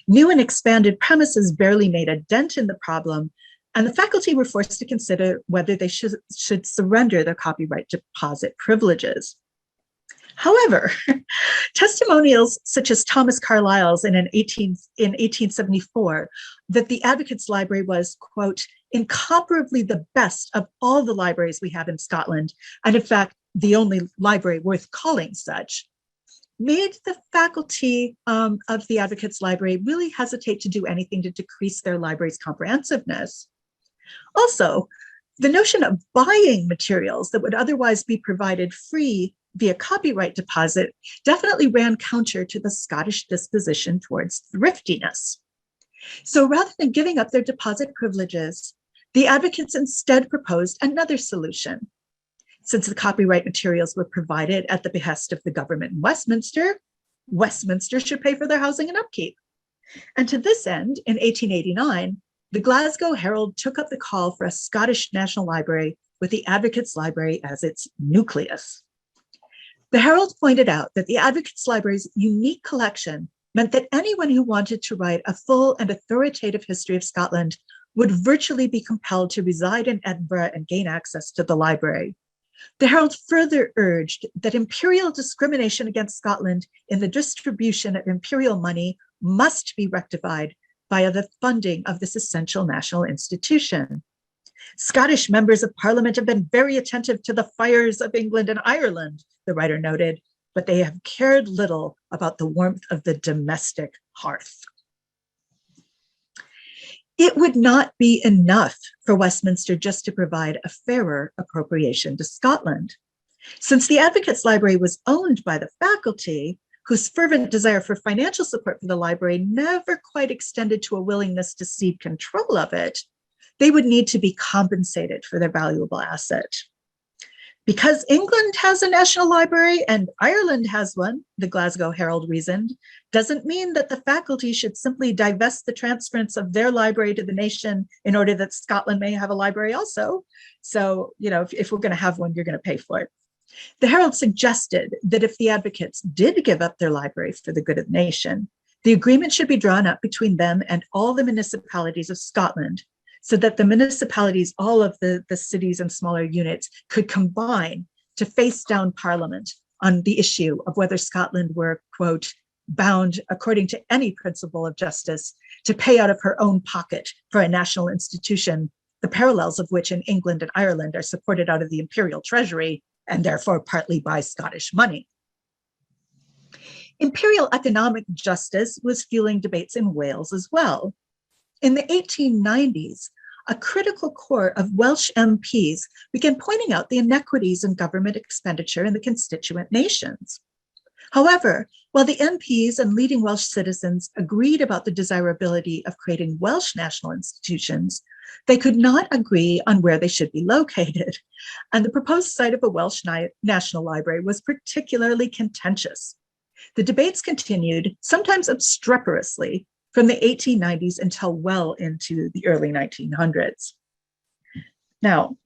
New and expanded premises barely made a dent in the problem, and the faculty were forced to consider whether they should surrender their copyright deposit privileges. However, testimonials such as Thomas Carlyle's in 1874 that the Advocates' Library was, quote, incomparably the best of all the libraries we have in Scotland, and in fact, the only library worth calling such, made the faculty of the Advocates' Library really hesitate to do anything to decrease their library's comprehensiveness. Also, the notion of buying materials that would otherwise be provided free via copyright deposit definitely ran counter to the Scottish disposition towards thriftiness. So rather than giving up their deposit privileges, the advocates instead proposed another solution. Since the copyright materials were provided at the behest of the government in Westminster, Westminster should pay for their housing and upkeep. And to this end, in 1889, the Glasgow Herald took up the call for a Scottish National Library with the Advocates' Library as its nucleus. The Herald pointed out that the Advocates' Library's unique collection meant that anyone who wanted to write a full and authoritative history of Scotland would virtually be compelled to reside in Edinburgh and gain access to the library. The Herald further urged that imperial discrimination against Scotland in the distribution of imperial money must be rectified via the funding of this essential national institution. Scottish members of Parliament have been very attentive to the fires of England and Ireland, the writer noted, but they have cared little about the warmth of the domestic hearth. It would not be enough for Westminster just to provide a fairer appropriation to Scotland. Since the Advocates' Library was owned by the faculty, whose fervent desire for financial support for the library never quite extended to a willingness to cede control of it, they would need to be compensated for their valuable asset. Because England has a national library and Ireland has one, the Glasgow Herald reasoned, doesn't mean that the faculty should simply divest the transference of their library to the nation in order that Scotland may have a library also. So, if we're going to have one, you're going to pay for it. The Herald suggested that if the advocates did give up their library for the good of the nation, the agreement should be drawn up between them and all the municipalities of Scotland, so that the municipalities, all of the cities and smaller units, could combine to face down Parliament on the issue of whether Scotland were, quote, bound, according to any principle of justice, to pay out of her own pocket for a national institution, the parallels of which in England and Ireland are supported out of the imperial treasury and therefore partly by Scottish money. Imperial economic justice was fueling debates in Wales as well. In the 1890s, a critical core of Welsh MPs began pointing out the inequities in government expenditure in the constituent nations. However, while the MPs and leading Welsh citizens agreed about the desirability of creating Welsh national institutions, they could not agree on where they should be located. And the proposed site of a Welsh National Library was particularly contentious. The debates continued, sometimes obstreperously, from the 1890s until well into the early 1900s. Now,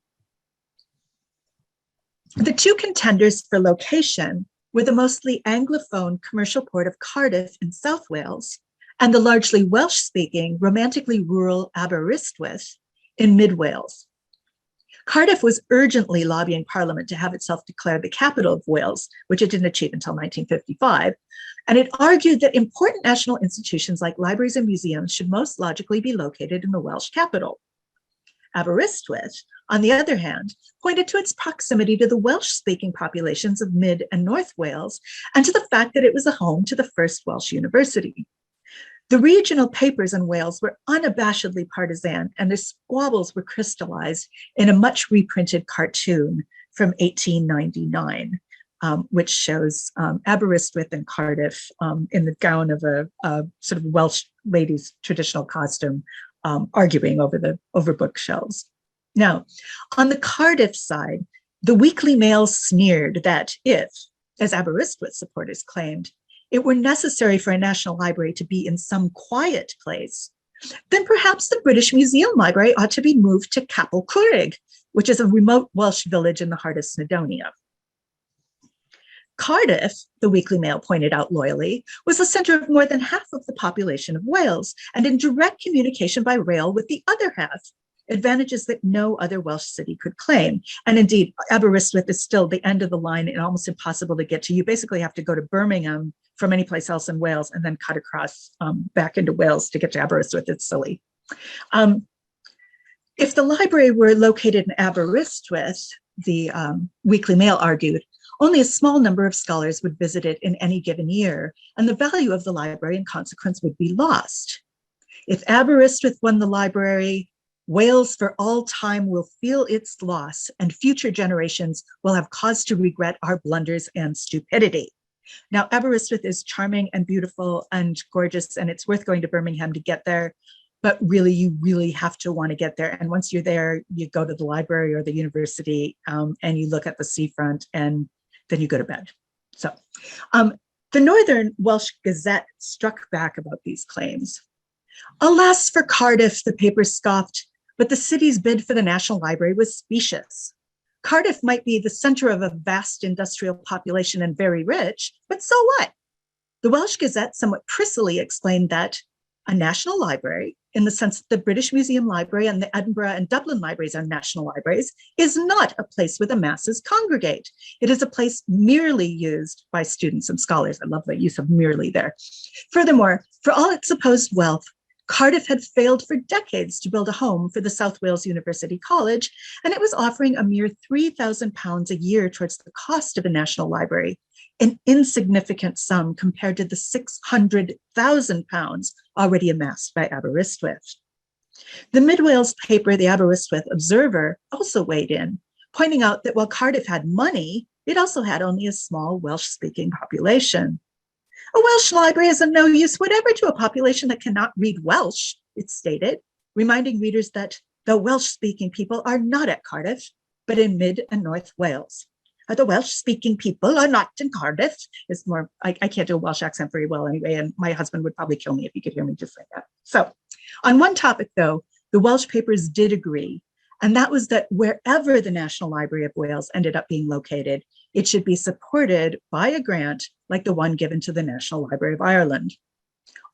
the two contenders for location were the mostly Anglophone commercial port of Cardiff in South Wales and the largely Welsh-speaking, romantically rural Aberystwyth in mid Wales. Cardiff was urgently lobbying Parliament to have itself declared the capital of Wales, which it didn't achieve until 1955, and it argued that important national institutions like libraries and museums should most logically be located in the Welsh capital. Aberystwyth, on the other hand, pointed to its proximity to the Welsh-speaking populations of Mid and North Wales and to the fact that it was a home to the first Welsh university. The regional papers in Wales were unabashedly partisan, and their squabbles were crystallized in a much reprinted cartoon from 1899, which shows Aberystwyth and Cardiff in the gown of a sort of Welsh lady's traditional costume, arguing over bookshelves. Now, on the Cardiff side, the Weekly Mail sneered that if, as Aberystwyth supporters claimed, it were necessary for a national library to be in some quiet place, then perhaps the British Museum Library ought to be moved to Capel Curig, which is a remote Welsh village in the heart of Snowdonia. Cardiff, the Weekly Mail pointed out loyally, was the center of more than half of the population of Wales and in direct communication by rail with the other half, advantages that no other Welsh city could claim. And indeed, Aberystwyth is still the end of the line and almost impossible to get to. You basically have to go to Birmingham from any place else in Wales and then cut across back into Wales to get to Aberystwyth. It's silly. If the library were located in Aberystwyth, the Weekly Mail argued, only a small number of scholars would visit it in any given year, and the value of the library in consequence would be lost. If Aberystwyth won the library, Wales for all time will feel its loss, and future generations will have cause to regret our blunders and stupidity. Now, Aberystwyth is charming and beautiful and gorgeous, and it's worth going to Birmingham to get there, but really, you really have to want to get there. And once you're there, you go to the library or the university and you look at the seafront, and then you go to bed. So the Northern Welsh Gazette struck back about these claims. Alas for Cardiff, the paper scoffed, but the city's bid for the National Library was specious. Cardiff might be the center of a vast industrial population and very rich, but so what? The Welsh Gazette somewhat prissily explained that a national library, in the sense that the British Museum Library and the Edinburgh and Dublin libraries are national libraries, is not a place where the masses congregate. It is a place merely used by students and scholars. I love the use of merely there. Furthermore, for all its supposed wealth, Cardiff had failed for decades to build a home for the South Wales University College, and it was offering a mere £3,000 a year towards the cost of a national library, an insignificant sum compared to the £600,000 already amassed by Aberystwyth. The Mid Wales paper, the Aberystwyth Observer, also weighed in, pointing out that while Cardiff had money, it also had only a small Welsh-speaking population. A Welsh library is of no use whatever to a population that cannot read Welsh, it stated, reminding readers that the Welsh-speaking people are not at Cardiff, but in Mid and North Wales. The Welsh-speaking people are not in Cardiff. It's more, I can't do a Welsh accent very well anyway, and my husband would probably kill me if he could hear me just like that. So on one topic, though, the Welsh papers did agree, and that was that wherever the National Library of Wales ended up being located, it should be supported by a grant like the one given to the National Library of Ireland.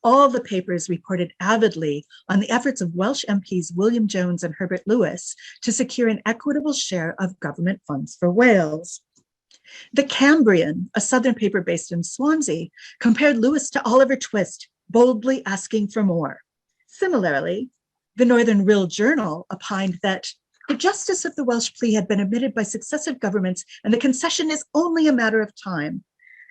All the papers reported avidly on the efforts of Welsh MPs William Jones and Herbert Lewis to secure an equitable share of government funds for Wales. The Cambrian, a southern paper based in Swansea, compared Lewis to Oliver Twist, boldly asking for more. Similarly, the Northern Rill Journal opined that the justice of the Welsh plea had been admitted by successive governments, and the concession is only a matter of time.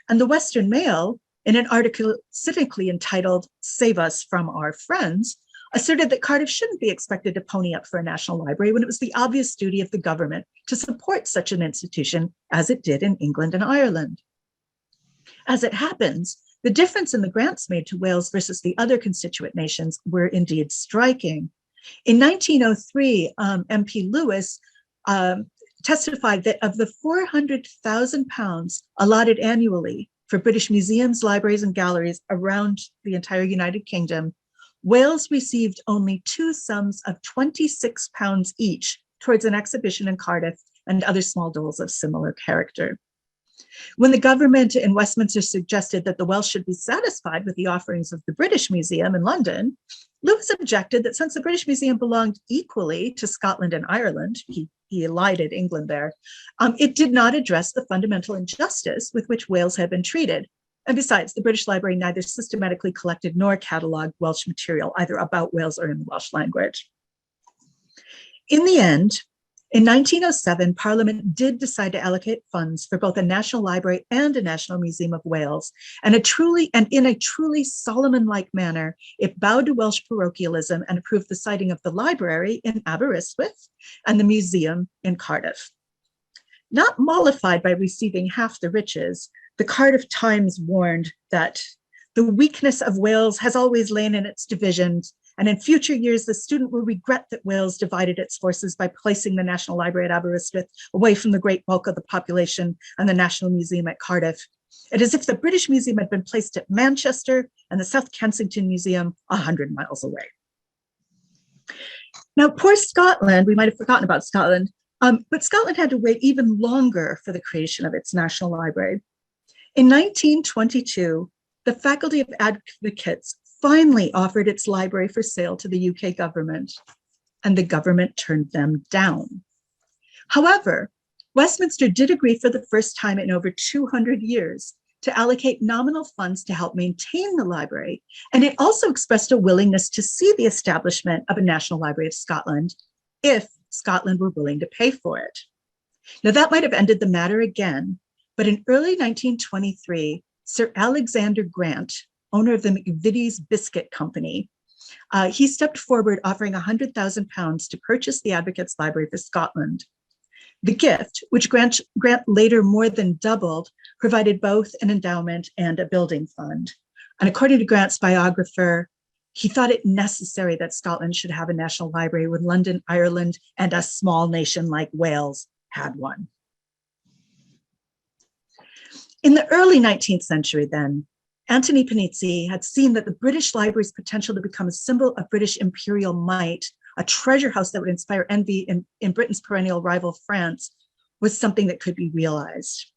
And the Western Mail, in an article cynically entitled "Save Us from Our Friends," asserted that Cardiff shouldn't be expected to pony up for a national library when it was the obvious duty of the government to support such an institution as it did in England and Ireland. As it happens, the difference in the grants made to Wales versus the other constituent nations were indeed striking. In 1903, MP Lewis testified that of the £400,000 allotted annually for British museums, libraries, and galleries around the entire United Kingdom, Wales received only two sums of £26 each towards an exhibition in Cardiff and other small doles of similar character. When the government in Westminster suggested that the Welsh should be satisfied with the offerings of the British Museum in London, Lewis objected that since the British Museum belonged equally to Scotland and Ireland, he elided England there, it did not address the fundamental injustice with which Wales had been treated. And besides, the British Library neither systematically collected nor catalogued Welsh material, either about Wales or in the Welsh language. In the end, in 1907, Parliament did decide to allocate funds for both a National Library and a National Museum of Wales, and in a truly Solomon-like manner, it bowed to Welsh parochialism and approved the siting of the library in Aberystwyth and the museum in Cardiff. Not mollified by receiving half the riches, the Cardiff Times warned that the weakness of Wales has always lain in its divisions, and in future years, the student will regret that Wales divided its forces by placing the National Library at Aberystwyth away from the great bulk of the population and the National Museum at Cardiff. It is as if the British Museum had been placed at Manchester and the South Kensington Museum 100 miles away. Now, poor Scotland, we might have forgotten about Scotland, but Scotland had to wait even longer for the creation of its National Library. In 1922, the Faculty of Advocates finally offered its library for sale to the UK government, and the government turned them down. However, Westminster did agree for the first time in over 200 years to allocate nominal funds to help maintain the library, and it also expressed a willingness to see the establishment of a National Library of Scotland if Scotland were willing to pay for it. Now, that might have ended the matter again, but in early 1923, Sir Alexander Grant, owner of the McVitie's Biscuit Company, he stepped forward offering £100,000 to purchase the Advocates Library for Scotland. The gift, which Grant later more than doubled, provided both an endowment and a building fund. And according to Grant's biographer, he thought it necessary that Scotland should have a national library when London, Ireland, and a small nation like Wales had one. In the early 19th century then, Anthony Panizzi had seen that the British Library's potential to become a symbol of British imperial might, a treasure house that would inspire envy in Britain's perennial rival France, was something that could be realized.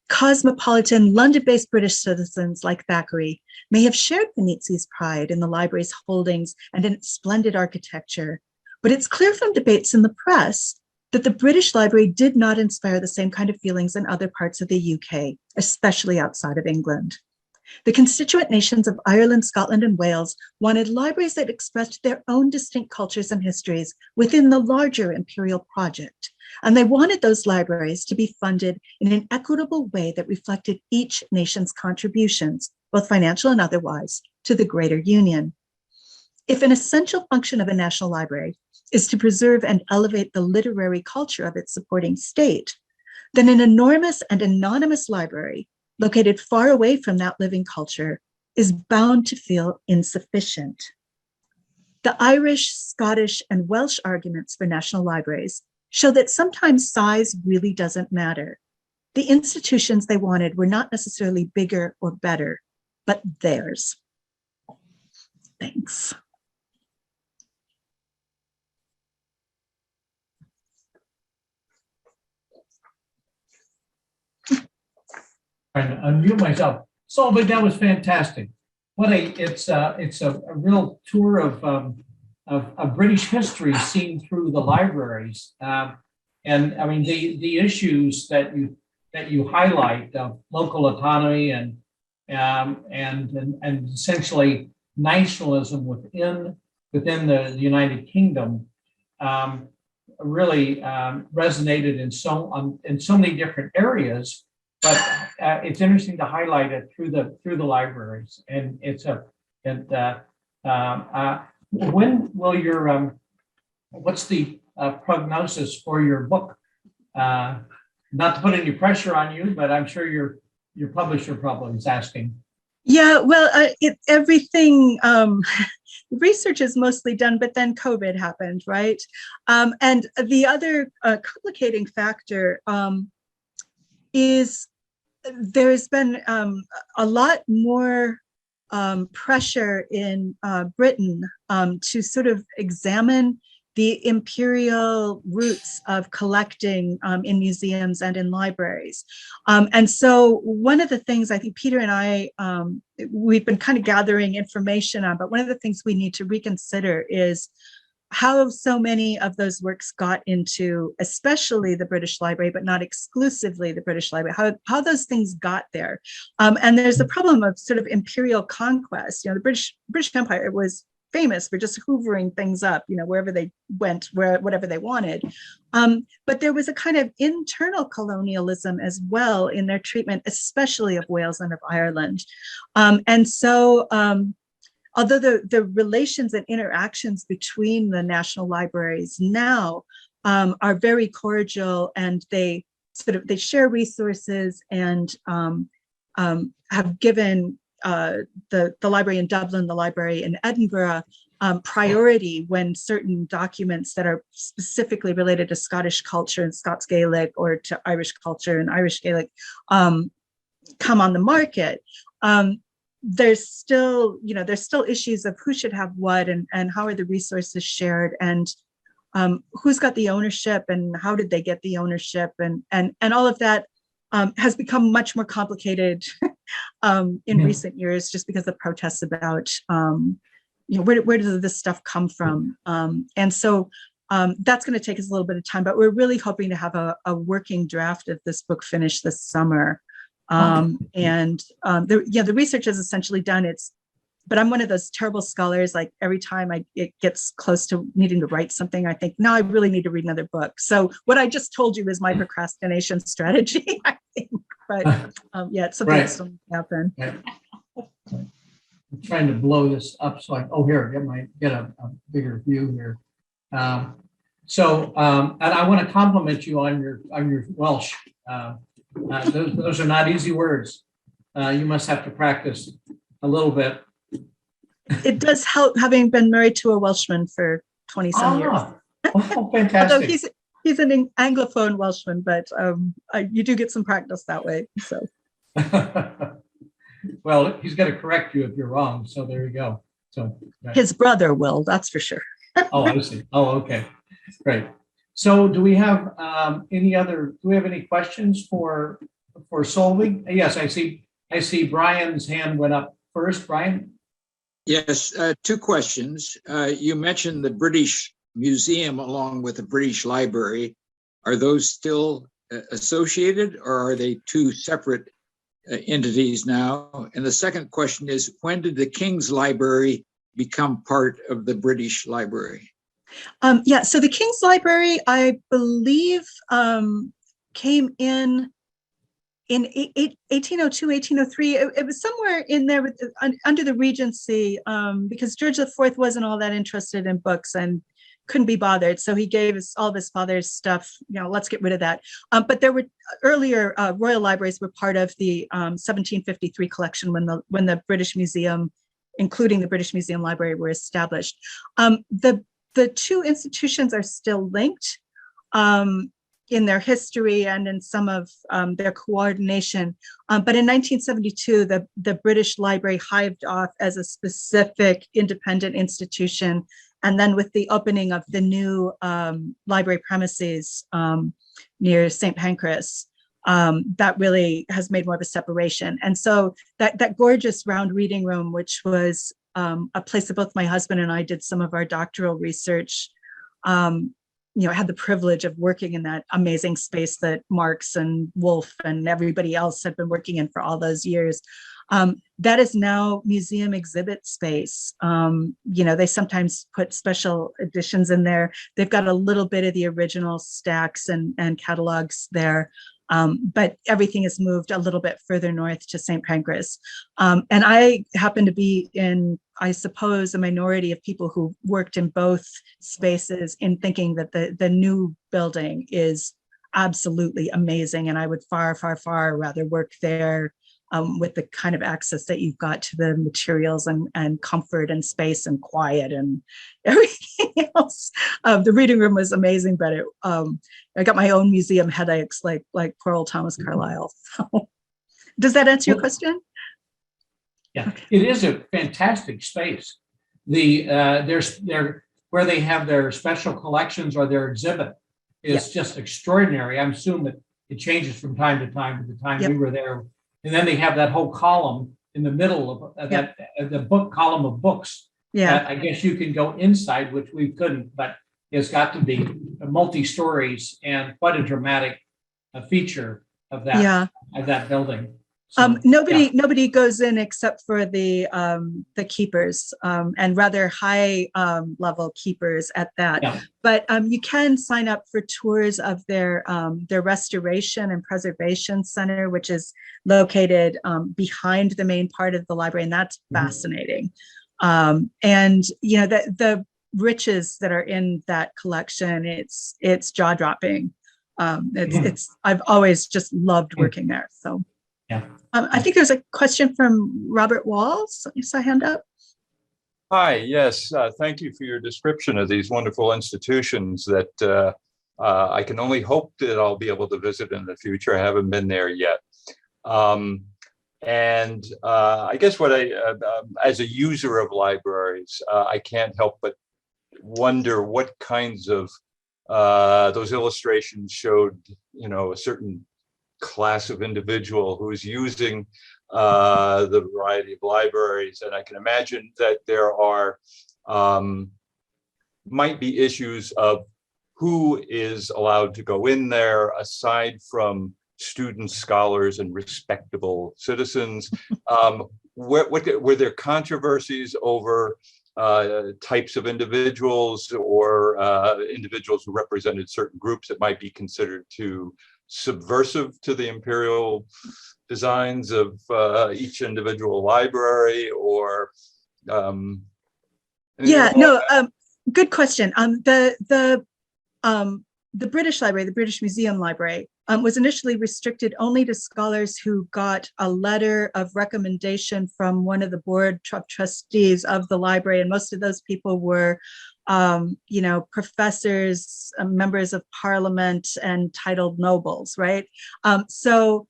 Cosmopolitan, London-based British citizens like Thackeray may have shared Panizzi's pride in the library's holdings and in its splendid architecture, but it's clear from debates in the press that the British Library did not inspire the same kind of feelings in other parts of the UK, especially outside of England. The constituent nations of Ireland, Scotland, and Wales wanted libraries that expressed their own distinct cultures and histories within the larger imperial project. And they wanted those libraries to be funded in an equitable way that reflected each nation's contributions, both financial and otherwise, to the greater union. If an essential function of a national library is to preserve and elevate the literary culture of its supporting state, then an enormous and anonymous library located far away from that living culture is bound to feel insufficient. The Irish, Scottish, and Welsh arguments for national libraries show that sometimes size really doesn't matter. The institutions they wanted were not necessarily bigger or better, but theirs. Thanks. And unmute myself. Solveig, that was fantastic. It's a real tour of British history seen through the libraries. And I mean the issues that you highlight of local autonomy and essentially nationalism within the United Kingdom really resonated in so many different areas. But it's interesting to highlight it through the libraries, and When will your, what's the prognosis for your book? Not to put any pressure on you, but I'm sure your publisher probably is asking. Yeah, well, everything, research is mostly done, but then COVID happened, right? And the other complicating factor is there's been a lot more pressure in Britain to sort of examine the imperial roots of collecting in museums and in libraries. And so one of the things I think Peter and I, we've been kind of gathering information on, but one of the things we need to reconsider is how so many of those works got into, especially the British Library, but not exclusively the British Library, how those things got there. And there's the problem of sort of imperial conquest. You know, the British Empire was famous for just hoovering things up, you know, wherever they went, whatever they wanted. But there was a kind of internal colonialism as well in their treatment, especially of Wales and of Ireland. And so although the relations and interactions between the national libraries now are very cordial, and they share resources and have given the library in Dublin, the library in Edinburgh, priority when certain documents that are specifically related to Scottish culture and Scots Gaelic, or to Irish culture and Irish Gaelic, come on the market. There's still issues of who should have what, and how are the resources shared, and who's got the ownership, and how did they get the ownership, and all of that has become much more complicated in recent years, just because of protests about where does this stuff come from, and so that's going to take us a little bit of time, but we're really hoping to have a working draft of this book finished this summer. The research is essentially done. But I'm one of those terrible scholars, like every time it gets close to needing to write something, I think, no, I really need to read another book. So what I just told you is my procrastination strategy, I think. But it's something that's still happen. Right. I'm trying to blow this up so get a bigger view here. And I want to compliment you on your Welsh. Those are not easy words. You must have to practice a little bit. It does help having been married to a Welshman for 20 some years. Oh, fantastic. Although he's an Anglophone Welshman, but you do get some practice that way. So. Well, he's going to correct you if you're wrong. So there you go. So his brother will, that's for sure. Oh, I see. Oh, okay. Great. So do we have any questions for Solveig? Yes, I see Brian's hand went up first. Brian? Yes, two questions. You mentioned the British Museum along with the British Library. Are those still associated, or are they two separate entities now? And the second question is, when did the King's Library become part of the British Library? So the King's Library, I believe, came in 1802, 1803. It was somewhere in there under the Regency, because George IV wasn't all that interested in books and couldn't be bothered. So he gave us all of his father's stuff, let's get rid of that. But there were earlier royal libraries were part of the 1753 collection when the British Museum, including the British Museum Library, were established. The two institutions are still linked in their history and in some of their coordination. But in 1972, the British Library hived off as a specific independent institution. And then with the opening of the new library premises near St. Pancras, that really has made more of a separation. And so that gorgeous round reading room, which was a place that both my husband and I did some of our doctoral research, I had the privilege of working in that amazing space that Marx and Wolf and everybody else had been working in for all those years. That is now museum exhibit space. They sometimes put special editions in there. They've got a little bit of the original stacks and catalogs there. But everything has moved a little bit further north to St. Pancras. And I happen to be in, I suppose, a minority of people who worked in both spaces in thinking that the new building is absolutely amazing. And I would far, far, far rather work there with the kind of access that you've got to the materials and comfort and space and quiet and everything else. The reading room was amazing, but I got my own museum headaches like poor old Thomas Carlyle. So, does that answer your question? Yeah, it is a fantastic space. There's where they have their special collections or their exhibit is just extraordinary. I assume that it changes from time to time. At the time we were there, and then they have that whole column in the middle of that the book column of books. Yeah, I guess you can go inside, which we couldn't, but it's got to be multi-stories and quite a dramatic feature of that building. So, nobody goes in except for the keepers and rather high level keepers at that. Yeah. But you can sign up for tours of their restoration and preservation center, which is located behind the main part of the library, and that's fascinating. And you know the riches that are in that collection, it's jaw dropping. I've always just loved working there. So. Yeah. I think there's a question from Robert Walls. I saw a hand up. Hi, yes. Thank you for your description of these wonderful institutions that I can only hope that I'll be able to visit in the future. I haven't been there yet. And I guess what as a user of libraries, I can't help but wonder what kinds of those illustrations showed, a certain class of individual who's using the variety of libraries. And I can imagine that there are might be issues of who is allowed to go in there aside from students, scholars, and respectable citizens. Were there controversies over types of individuals or individuals who represented certain groups that might be considered too subversive to the imperial designs of each individual library, or good question. The British Library, the British Museum Library, was initially restricted only to scholars who got a letter of recommendation from one of the board of trustees of the library, and most of those people were professors, members of parliament, and titled nobles, right? So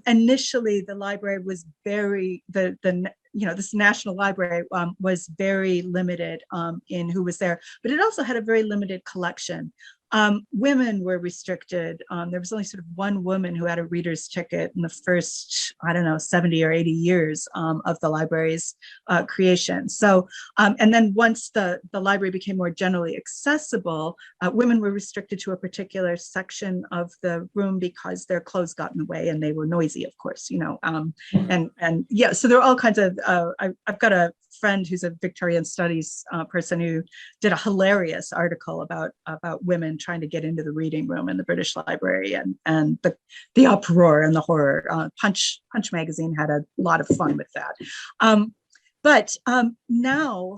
initially, the library was this national library was very limited in who was there, but it also had a very limited collection. Women were restricted. There was only sort of one woman who had a reader's ticket in the first, 70 or 80 years of the library's creation. So, and then once the library became more generally accessible, women were restricted to a particular section of the room because their clothes got in the way and they were noisy, of course, and yeah, so there are all kinds of, I've got a friend who's a Victorian studies person who did a hilarious article about women trying to get into the reading room in the British Library and the uproar and the horror. Punch magazine had a lot of fun with that. But now,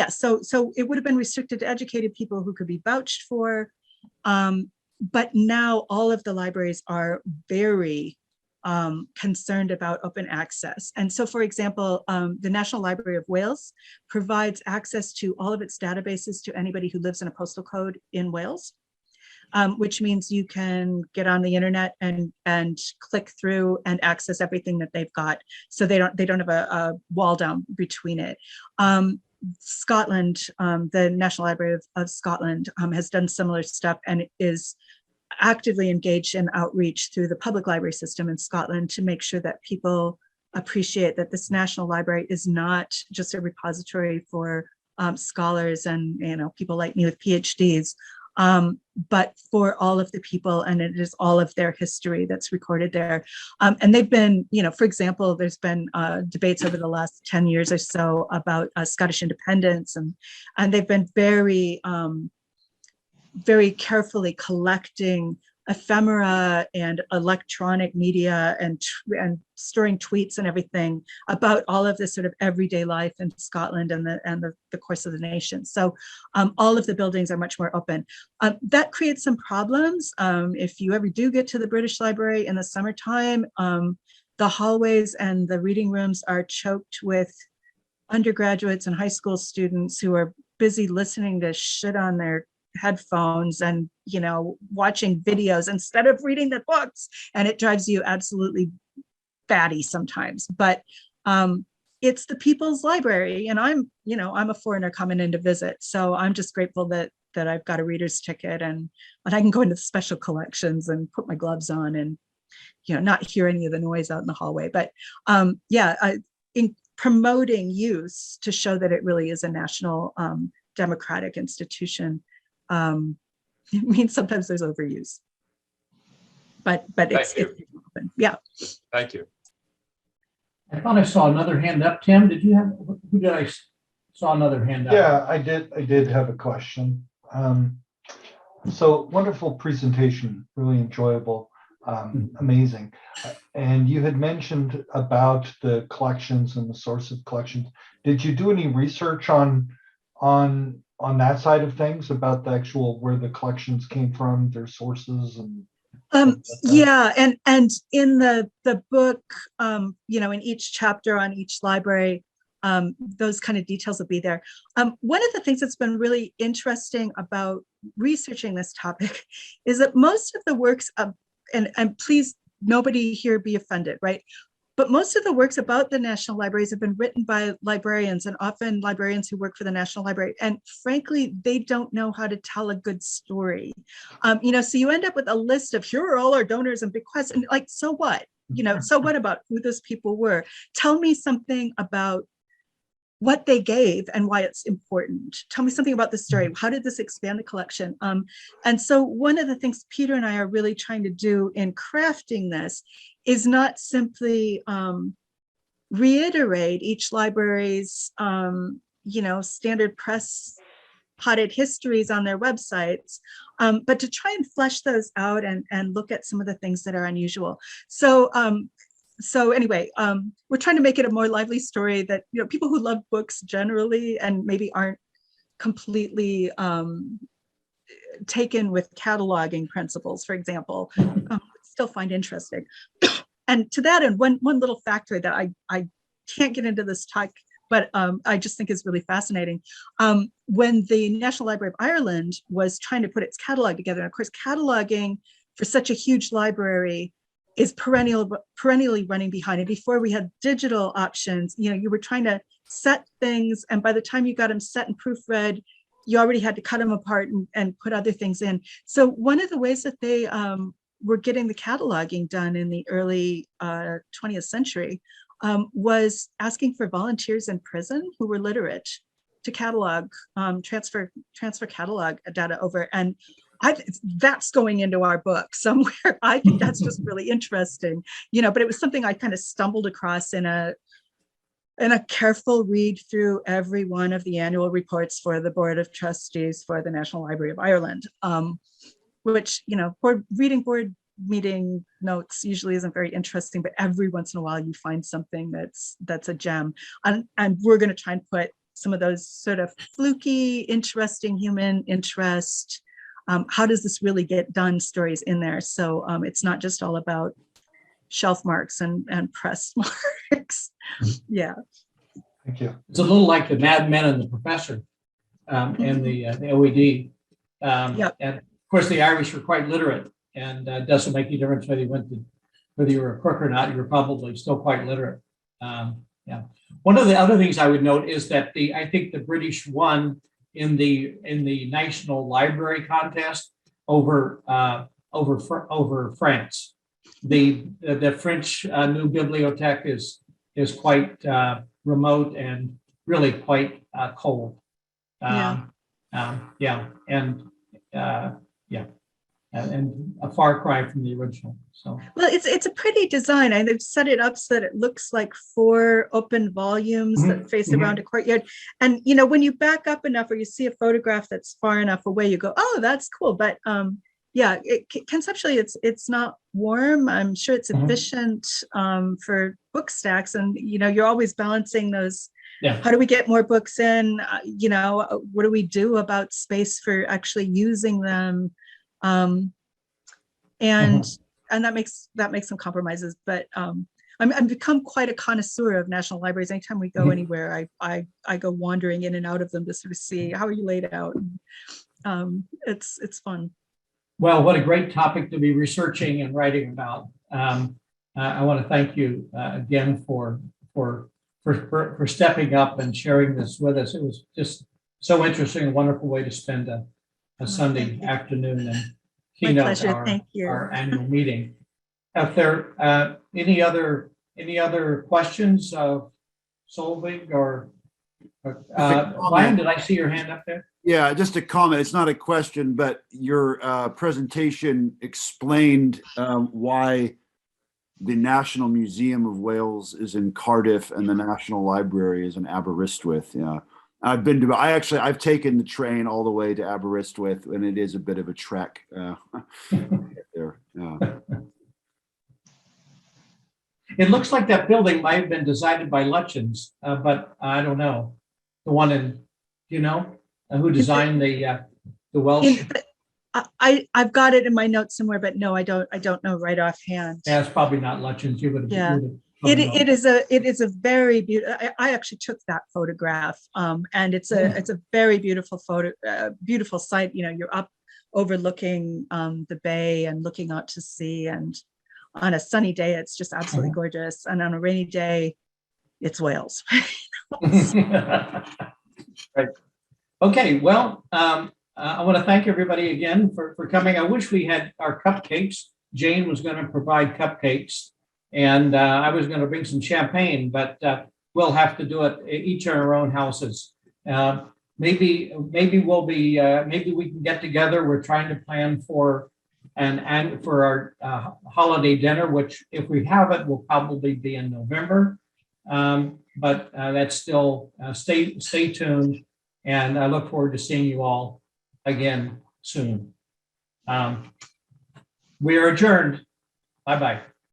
so it would have been restricted to educated people who could be vouched for. But now all of the libraries are very concerned about open access. And so, for example, the National Library of Wales provides access to all of its databases to anybody who lives in a postal code in Wales, which means you can get on the internet and click through and access everything that they've got. So they don't have a wall down between it. Scotland, the National Library of Scotland has done similar stuff and is actively engaged in outreach through the public library system in Scotland to make sure that people appreciate that this National Library is not just a repository for scholars and people like me with PhDs, but for all of the people, and it is all of their history that's recorded there. And they've been, for example, there's been debates over the last 10 years or so about Scottish independence, and they've been very carefully collecting ephemera and electronic media and storing tweets and everything about all of this sort of everyday life in Scotland and the course of the nation. So all of the buildings are much more open. That creates some problems. If you ever do get to the British Library in the summertime, the hallways and the reading rooms are choked with undergraduates and high school students who are busy listening to shit on their headphones and, you know, watching videos instead of reading the books. And it drives you absolutely batty sometimes. But it's the people's library, and I'm a foreigner coming in to visit. So I'm just grateful that I've got a reader's ticket and I can go into the special collections and put my gloves on and, you know, not hear any of the noise out in the hallway. But in promoting use to show that it really is a national democratic institution, it means sometimes there's overuse. But it's open. Yeah. Thank you. I thought I saw another hand up. Tim, did you have, who did I saw another hand up? Yeah, I did have a question. So wonderful presentation, really enjoyable, amazing. And you had mentioned about the collections and the source of collections. Did you do any research on that side of things, about the actual where the collections came from, their sources and yeah, and in the book, you know, in each chapter on each library, those kind of details will be there. One of the things that's been really interesting about researching this topic is that most of the works of, and please, nobody here be offended, right? But most of the works about the National Libraries have been written by librarians, and often librarians who work for the National Library. And frankly, they don't know how to tell a good story. You know, so you end up with a list of, here are all our donors and bequests, and like, so what? You know, so what about who those people were? Tell me something about what they gave and why it's important. Tell me something about the story. How did this expand the collection? And so one of the things Peter and I are really trying to do in crafting this is not simply reiterate each library's, you know, standard press potted histories on their websites, but to try and flesh those out and look at some of the things that are unusual. So anyway, we're trying to make it a more lively story that, you know, people who love books generally and maybe aren't completely taken with cataloging principles, for example, still find interesting. And to that end, one little factoid that I can't get into this talk, but I just think is really fascinating. When the National Library of Ireland was trying to put its catalog together, and of course, cataloging for such a huge library is perennially running behind. And before we had digital options, you know, you were trying to set things, and by the time you got them set and proofread, you already had to cut them apart and put other things in. So one of the ways that they were getting the cataloging done in the early 20th century was asking for volunteers in prison who were literate to catalog, transfer catalog data over. And that's going into our book somewhere. I think that's just really interesting, you know, but it was something I kind of stumbled across in a careful read through every one of the annual reports for the Board of Trustees for the National Library of Ireland, which, you know, board meeting notes usually isn't very interesting, but every once in a while you find something that's a gem. And we're going to try and put some of those sort of fluky, interesting human interest, how does this really get done stories in there. So it's not just all about shelf marks and press marks. Yeah. Thank you. It's a little like the Mad Men and the Professor and the OED. Yep. And of course, the Irish were quite literate, and it doesn't make any difference whether you were a crook or not, you were probably still quite literate. Yeah. One of the other things I would note is that I think the British won in the National Library contest over France. The French New Bibliothèque is quite remote and really quite cold. And a far cry from the original. So well, it's a pretty design, and they've set it up so that it looks like 4 open volumes that face around a courtyard. And you know, when you back up enough, or you see a photograph that's far enough away, you go, "Oh, that's cool." But yeah, conceptually, it's not warm. I'm sure it's Mhm. efficient for book stacks, and you're always balancing those. Yeah. How do we get more books in? What do we do about space for actually using them? And that makes some compromises. But I've become quite a connoisseur of national libraries. Anytime we go anywhere, I go wandering in and out of them to sort of see how are you laid out. It's fun. Well, what a great topic to be researching and writing about. I want to thank you again for stepping up and sharing this with us. It was just so interesting, a wonderful way to spend a Sunday afternoon and keynote our annual meeting. If there any other questions of Solveig or Brian, did I see your hand up there? Yeah, just a comment. It's not a question, but your presentation explained why the National Museum of Wales is in Cardiff and the National Library is in Aberystwyth. Yeah, I've taken the train all the way to Aberystwyth, and it is a bit of a trek there. Yeah. It looks like that building might have been designed by Lutyens, but I don't know. The one in, who designed the Welsh? I've got it in my notes somewhere, but no, I don't know right offhand. Yeah, it's probably not Lutyens. You would have. Yeah. It is a very beautiful. I actually took that photograph, and it's a very beautiful beautiful site. You're up overlooking the bay and looking out to sea, and on a sunny day, it's just absolutely gorgeous, and on a rainy day, it's Wales. Right. Okay. Well, I want to thank everybody again for coming. I wish we had our cupcakes. Jane was going to provide cupcakes, and I was going to bring some champagne, but we'll have to do it each in our own houses. Maybe we'll be. Maybe we can get together. We're trying to plan for for our holiday dinner, which if we have it, will probably be in November. But that's still stay tuned, and I look forward to seeing you all again soon. We are adjourned. Bye-bye.